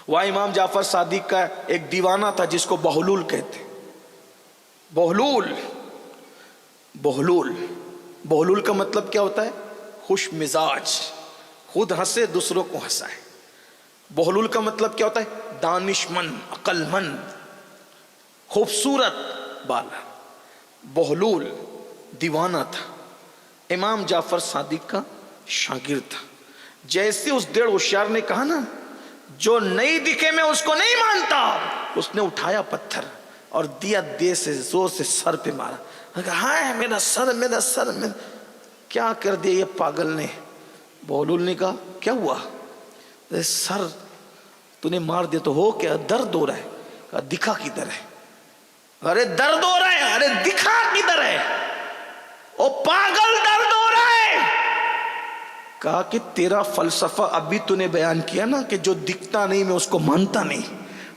وہاں امام جعفر صادق کا ایک دیوانہ تھا جس کو بہلول کہتے. بہلول بہلول بہلول کا مطلب کیا ہوتا ہے؟ خوش مزاج، خود ہنسے دوسروں کو ہنسائے. بہلول کا مطلب کیا ہوتا ہے؟ دانش مند، عقل مند، خوبصورت بالا. بہلول دیوانہ تھا، امام جعفر صادق کا شاگرد تھا. جیسے اس ڈیڑھ ہوشیار نے کہا نا جو نہیں دکھے میں اس کو نہیں مانتا، اس نے اٹھایا پتھر اور دیا دے سے زور سے سر پہ مارا. کہا ہائے میرا سر، میرا سر، کیا کر دیا یہ پاگل نے. بہلول نے کہا کیا ہوا؟ سر تو نے مار دیا تو ہو کیا؟ درد ہو رہا ہے. کہا دکھا کدھر ہے؟ ارے درد ہو رہا ہے. ارے دکھا کدھر ہے؟ او پاگل درد ہو رہا ہے. کہا کہ تیرا فلسفہ ابھی تو نے بیان کیا نا کہ جو دکھتا نہیں میں اس کو مانتا نہیں.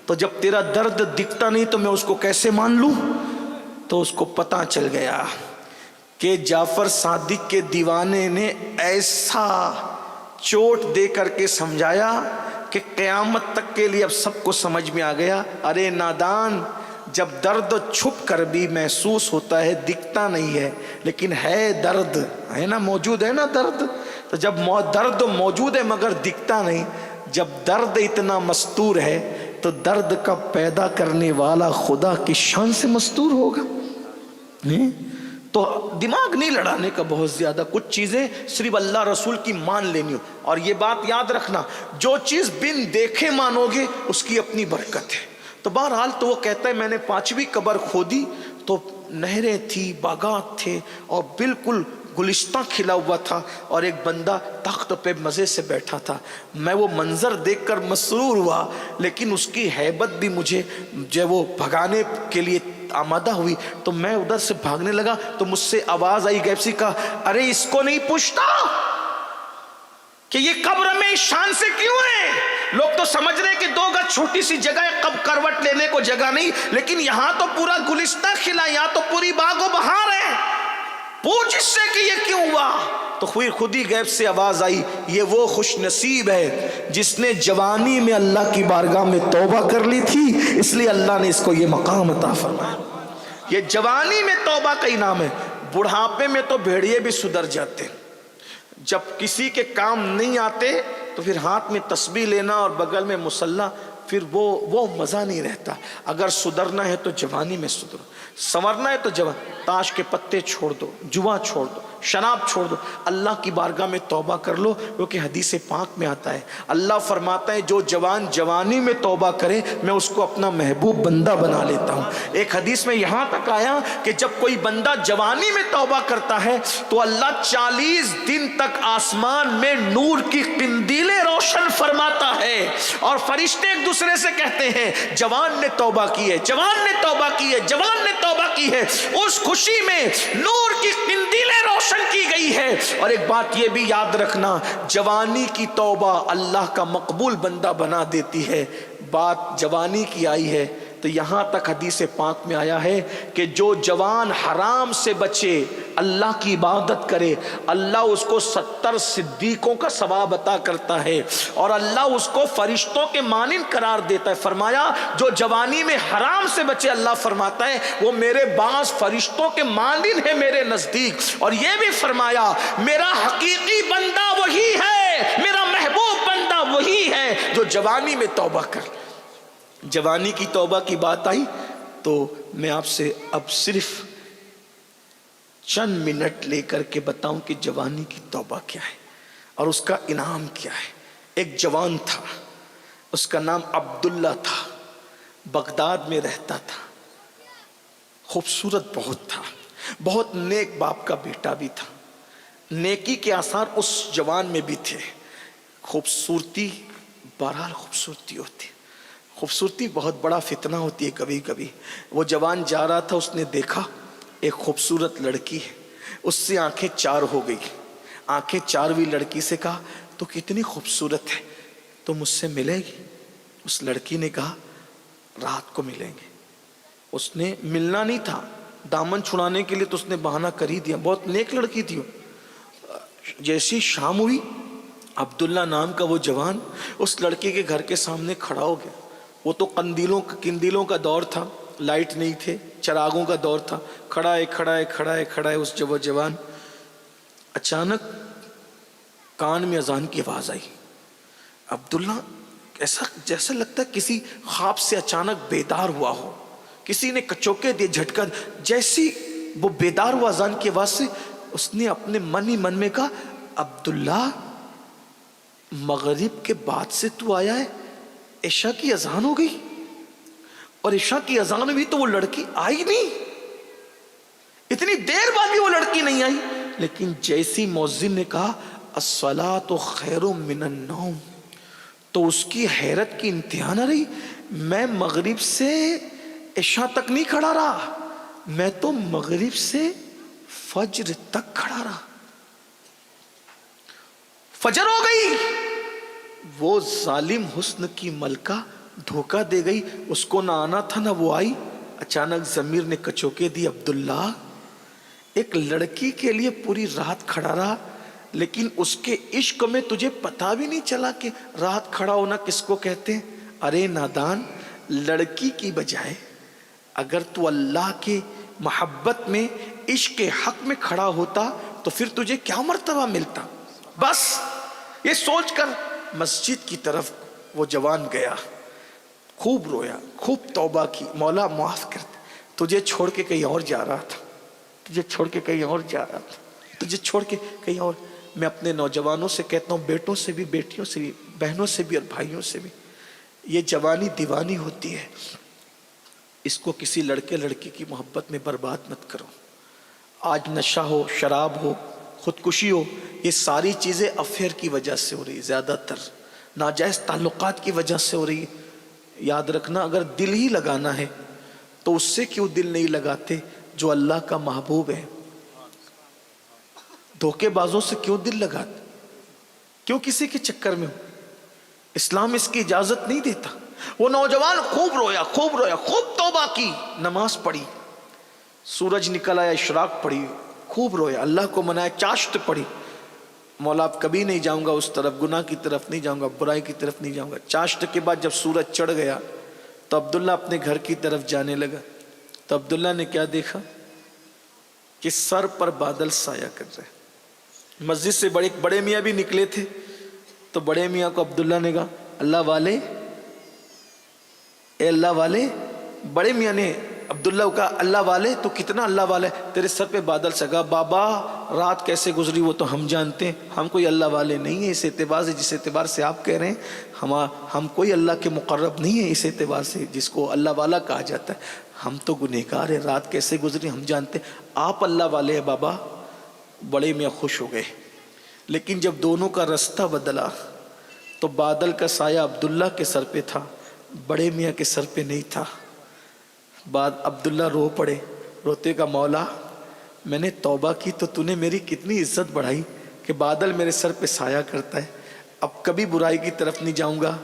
تو جب تیرا درد دکھتا نہیں تو میں اس کو کیسے مان لوں؟ تو اس کو پتا چل گیا کہ جعفر صادق کے دیوانے نے ایسا چوٹ دے کر کے سمجھایا کہ قیامت تک کے لیے اب سب کو سمجھ میں آ گیا. ارے نادان، جب درد چھپ کر بھی محسوس ہوتا ہے، دکھتا نہیں ہے لیکن ہے درد، ہے نا، موجود ہے نا درد. تو جب درد موجود ہے مگر دکھتا نہیں، جب درد اتنا مستور ہے تو درد کا پیدا کرنے والا خدا کی شان سے مستور ہوگا. تو دماغ نہیں لڑانے کا بہت زیادہ. کچھ چیزیں صرف اللہ رسول کی مان لینی ہو. اور یہ بات یاد رکھنا، جو چیز بن دیکھے مانو گے اس کی اپنی برکت ہے. تو بہرحال تو وہ کہتا ہے میں نے 5ویں قبر کھودی تو نہریں تھی، باغات تھے اور بالکل گلستہ کھلا ہوا تھا اور ایک بندہ تخت پہ مزے سے بیٹھا تھا. میں وہ منظر دیکھ کر مسرور ہوا لیکن اس کی ہیبت بھی مجھے جو وہ بھگانے کے لیے آمادہ ہوئی. تو میں ادھر سے بھاگنے لگا تو مجھ سے آواز آئی غیب سے، کہا ارے اس کو نہیں پوچھتا کہ یہ قبر میں اس شان سے کیوں ہے؟ لوگ تو سمجھ رہے کہ 2 گز چھوٹی سی جگہ ہے، کب کروٹ لینے کو جگہ نہیں، لیکن یہاں تو پورا گلستہ کھلا، یہاں تو پوری باغ و بہار ہے. پوچھ اس سے کہ یہ کیوں ہوا. تو خود ہی غیب سے آواز آئی، یہ وہ خوش نصیب ہے جس نے جوانی میں اللہ کی بارگاہ میں توبہ کر لی تھی، اس لیے اللہ نے اس کو یہ مقام عطا فرمایا. یہ جوانی میں توبہ کا انعام ہے. بڑھاپے میں تو بھیڑیے بھی سدھر جاتے. جب کسی کے کام نہیں آتے تو پھر ہاتھ میں تسبیح لینا اور بغل میں مصلی، پھر وہ مزہ نہیں رہتا. اگر سدھرنا ہے تو جوانی میں سدھرو، سنورنا ہے تو تاش کے پتے چھوڑ دو، جوا چھوڑ دو، شراب چھوڑ دو، اللہ کی بارگاہ میں توبہ کر لو. کیونکہ حدیث پاک میں آتا ہے اللہ فرماتا ہے جو جوان جوانی میں توبہ کرے میں اس کو اپنا محبوب بندہ بنا لیتا ہوں. ایک حدیث میں یہاں تک آیا کہ جب کوئی بندہ جوانی میں توبہ کرتا ہے تو اللہ 40 دن تک آسمان میں نور کی قندیلیں روشن فرماتا ہے اور فرشتے ایک دوسرے سے کہتے ہیں جوان نے توبہ کی ہے، جوان نے توبہ کی ہے، جوان نے توبہ کی ہے. اس خوشی میں نور کی قندیلیں روشن کی گئی ہے. اور ایک بات یہ بھی یاد رکھنا، جوانی کی توبہ اللہ کا مقبول بندہ بنا دیتی ہے. بات جوانی کی آئی ہے تو تو یہاں تک حدیث پاک میں آیا ہے کہ جو جوان حرام سے بچے، اللہ کی عبادت کرے، اللہ اس کو 70 صدیقوں کا ثواب عطا کرتا ہے اور اللہ اس کو فرشتوں کے مانند قرار دیتا ہے۔ فرمایا جو جوانی میں حرام سے بچے، اللہ فرماتا ہے وہ میرے بعض فرشتوں کے مانند ہے میرے نزدیک۔ اور یہ بھی فرمایا میرا حقیقی بندہ وہی ہے، میرا محبوب بندہ وہی ہے جو جوانی میں توبہ کر۔ جوانی کی توبہ کی بات آئی تو میں آپ سے اب صرف چند منٹ لے کر کے بتاؤں کہ جوانی کی توبہ کیا ہے اور اس کا انعام کیا ہے۔ ایک جوان تھا، اس کا نام عبداللہ تھا، بغداد میں رہتا تھا، خوبصورت بہت تھا، بہت نیک باپ کا بیٹا بھی تھا، نیکی کے آثار اس جوان میں بھی تھے۔ خوبصورتی بہرحال خوبصورتی ہوتی، خوبصورتی بہت بڑا فتنہ ہوتی ہے کبھی کبھی۔ وہ جوان جا رہا تھا، اس نے دیکھا ایک خوبصورت لڑکی ہے، اس سے آنکھیں چار ہو گئی۔ آنکھیں چار ہوئی لڑکی سے کہا تو کتنی خوبصورت ہے، تو مجھ سے ملے گی؟ اس لڑکی نے کہا رات کو ملیں گے۔ اس نے ملنا نہیں تھا، دامن چھڑانے کے لیے تو اس نے بہانہ کر ہی دیا، بہت نیک لڑکی تھی وہ۔ جیسی شام ہوئی، عبداللہ نام کا وہ جوان اس لڑکی کے گھر کے سامنے کھڑا ہو گیا۔ وہ تو قندیلوں کا دور تھا، لائٹ نہیں تھے، چراغوں کا دور تھا۔ کھڑا ہے اس جوان۔ اچانک کان میں اذان کی آواز آئی۔ عبداللہ ایسا جیسا لگتا ہے کسی خواب سے اچانک بیدار ہوا ہو، کسی نے کچوکے دیے، جھٹکا۔ جیسی وہ بیدار ہوا اذان کی آواز سے، اس نے اپنے من ہی من میں کہا عبداللہ مغرب کے بعد سے تو آیا ہے، عشاء کی اذان ہو گئی، اور عشاء کی اذان ہوئی تو وہ لڑکی آئی نہیں، اتنی دیر بعد بھی وہ لڑکی نہیں آئی۔ لیکن جیسی مؤذن نے کہا الصلاۃ خیر من النوم، تو اس کی حیرت کی انتہا نہ رہی۔ میں مغرب سے عشاء تک نہیں کھڑا رہا، میں تو مغرب سے فجر تک کھڑا رہا۔ فجر ہو گئی، وہ ظالم حسن کی ملکہ دھوکہ دے گئی، اس کو نہ آنا تھا نہ وہ آئی۔ اچانک ضمیر نے کچوکے دی، عبداللہ ایک لڑکی کے لیے پوری رات کھڑا رہا، لیکن اس کے عشق میں تجھے پتا بھی نہیں چلا کہ رات کھڑا ہونا کس کو کہتے ہیں۔ ارے نادان، لڑکی کی بجائے اگر تو اللہ کے محبت میں عشق کے حق میں کھڑا ہوتا تو پھر تجھے کیا مرتبہ ملتا۔ بس یہ سوچ کر مسجد کی طرف وہ جوان گیا، خوب رویا، خوب توبہ کی، مولا معاف کر دے، تجھے چھوڑ کے کہیں اور جا رہا تھا، تجھے چھوڑ کے کہیں اور جا رہا تھا، تجھے چھوڑ کے کہیں اور۔ میں اپنے نوجوانوں سے کہتا ہوں، بیٹوں سے بھی، بیٹیوں سے بھی، بہنوں سے بھی اور بھائیوں سے بھی، یہ جوانی دیوانی ہوتی ہے، اس کو کسی لڑکے لڑکی کی محبت میں برباد مت کرو۔ آج نشہ ہو، شراب ہو، خودکشی ہو، یہ ساری چیزیں افیئر کی وجہ سے ہو رہی، زیادہ تر ناجائز تعلقات کی وجہ سے ہو رہی۔ یاد رکھنا، اگر دل ہی لگانا ہے تو اس سے کیوں دل نہیں لگاتے جو اللہ کا محبوب ہے؟ دھوکے بازوں سے کیوں دل لگاتے؟ کیوں کسی کے چکر میں ہو؟ اسلام اس کی اجازت نہیں دیتا۔ وہ نوجوان خوب رویا، خوب رویا، خوب توبہ کی، نماز پڑھی، سورج نکل آیا، اشراق پڑھی، خوب رویا، اللہ کو منایا، چاشت پڑھی، مولا اب کبھی نہیں جاؤں گا اس طرف، گناہ کی طرف نہیں جاؤں گا، برائی کی طرف نہیں جاؤں گا۔ چاشت کے بعد جب سورج چڑھ گیا تو عبداللہ اپنے گھر کی طرف جانے لگا، تو عبداللہ نے کیا دیکھا کہ سر پر بادل سایہ کر رہے۔ مسجد سے بڑے میاں بھی نکلے تھے، تو بڑے میاں کو عبداللہ نے کہا اللہ والے، اے اللہ والے۔ بڑے میاں نے عبداللہ کو کہا اللہ والے، تو کتنا اللہ والے، تیرے سر پہ بادل سگا۔ بابا رات کیسے گزری وہ تو ہم جانتے ہیں، ہم کوئی اللہ والے نہیں ہیں اس اعتبار سے جس اعتبار سے آپ کہہ رہے ہیں، ہم کوئی اللہ کے مقرب نہیں ہیں اس اعتبار سے جس کو اللہ والا کہا جاتا ہے، ہم تو گنہگار ہیں، رات کیسے گزری ہم جانتے ہیں، آپ اللہ والے ہیں بابا۔ بڑے میاں خوش ہو گئے، لیکن جب دونوں کا رستہ بدلا تو بادل کا سایہ عبداللہ کے سر پہ تھا، بڑے میاں کے سر پہ نہیں تھا۔ بعد عبداللہ رو پڑے، روتے کا مولا میں نے توبہ کی تو تو نے میری کتنی عزت بڑھائی کہ بادل میرے سر پہ سایہ کرتا ہے، اب کبھی برائی کی طرف نہیں جاؤں گا،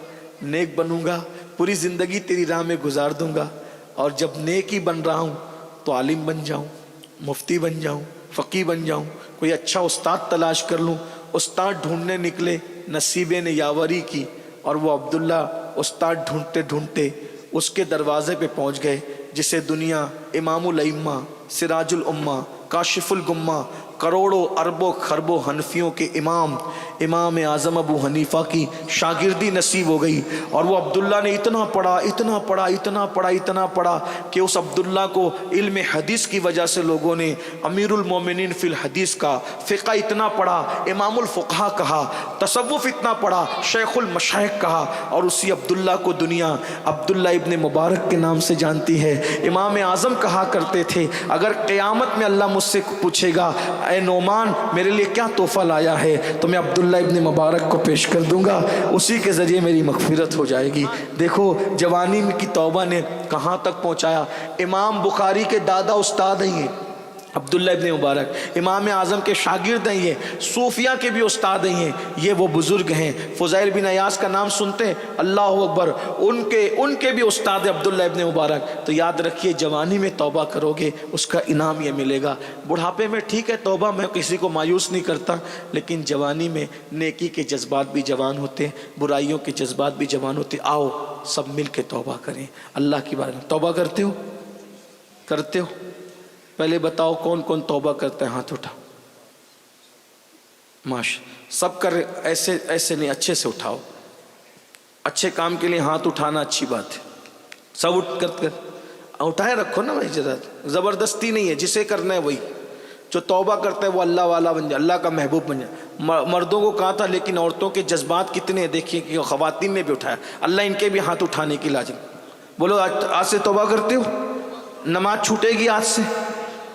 نیک بنوں گا، پوری زندگی تیری راہ میں گزار دوں گا۔ اور جب نیکی بن رہا ہوں تو عالم بن جاؤں، مفتی بن جاؤں، فقی بن جاؤں، کوئی اچھا استاد تلاش کر لوں۔ استاد ڈھونڈنے نکلے، نصیبے نے یاوری کی، اور وہ عبداللہ استاد ڈھونڈتے ڈھونڈتے اس کے دروازے پہ پہنچ گئے جسے دنیا امام الائمہ، سراج الامہ، کاشف الغمہ، کروڑوں اربوں خربوں حنفیوں کے امام اعظم ابو حنیفہ کی شاگردی نصیب ہو گئی۔ اور وہ عبداللہ نے اتنا پڑھا کہ اس عبداللہ کو علم حدیث کی وجہ سے لوگوں نے امیر المومنین فی الحدیث کا، فقہ اتنا پڑھا، امام الفقہا کہا، تصوف اتنا پڑھا، شیخ المشائخ کہا، اور اسی عبداللہ کو دنیا عبداللہ ابن مبارک کے نام سے جانتی ہے۔ امام اعظم کہا کرتے تھے اگر قیامت میں اللہ مجھ سے پوچھے گا اے نعمان میرے لیے کیا تحفہ لایا ہے، تو میں عبداللہ ابن مبارک کو پیش کر دوں گا، اسی کے ذریعے میری مغفرت ہو جائے گی۔ دیکھو جوانی کی توبہ نے کہاں تک پہنچایا۔ امام بخاری کے دادا استاد ہیں عبداللہ ابن مبارک، امام اعظم کے شاگرد ہیں یہ، صوفیہ کے بھی استاد ہیں یہ وہ بزرگ ہیں۔ فضیل بن عیاض کا نام سنتے ہیں، اللہ اکبر، ان کے بھی استاد عبداللہ ابن مبارک۔ تو یاد رکھیے جوانی میں توبہ کرو گے اس کا انعام یہ ملے گا۔ بڑھاپے میں ٹھیک ہے توبہ، میں کسی کو مایوس نہیں کرتا، لیکن جوانی میں نیکی کے جذبات بھی جوان ہوتے ہیں، برائیوں کے جذبات بھی جوان ہوتے ہیں۔ آؤ سب مل کے توبہ کریں اللہ کی بارگاہ میں۔ توبہ کرتے ہو؟ پہلے بتاؤ کون کون توبہ کرتا ہے، ہاتھ اٹھا۔ سب کر، ایسے نہیں، اچھے سے اٹھاؤ۔ اچھے کام کے لیے ہاتھ اٹھانا اچھی بات ہے، سب اٹھائے رکھو نا بھائی، زبردستی نہیں ہے، جسے کرنا ہے وہی۔ جو توبہ کرتا ہے وہ اللہ والا بن جائے، اللہ کا محبوب بن جائے۔ مردوں کو کہا تھا لیکن عورتوں کے جذبات کتنے ہیں دیکھیے کہ خواتین نے بھی اٹھایا، اللہ ان کے بھی ہاتھ اٹھانے کی لاجم۔ بولو آج سے توبہ کرتے ہو؟ نماز چھوٹے گی آج سے؟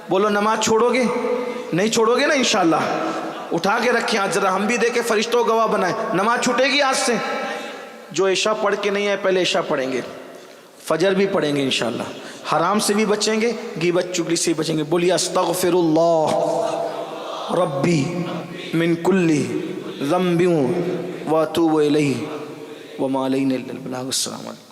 بولو نماز چھوڑو گے؟ نہیں چھوڑو گے نا انشاءاللہ؟ اٹھا کے رکھیں آج، ذرا ہم بھی دیکھیں، فرشتوں گواہ بنائیں۔ نماز چھوٹے گی آج سے؟ جو عشاء پڑھ کے نہیں ہے پہلے عشاء پڑھیں گے، فجر بھی پڑھیں گے انشاءاللہ، حرام سے بھی بچیں گے، غیبت چگلی سے بھی بچیں گے۔ بولیے استغفر اللہ ربی من کل ذنب واتوب الیہ وما علینا الا البلاغ۔ السلام علیکم۔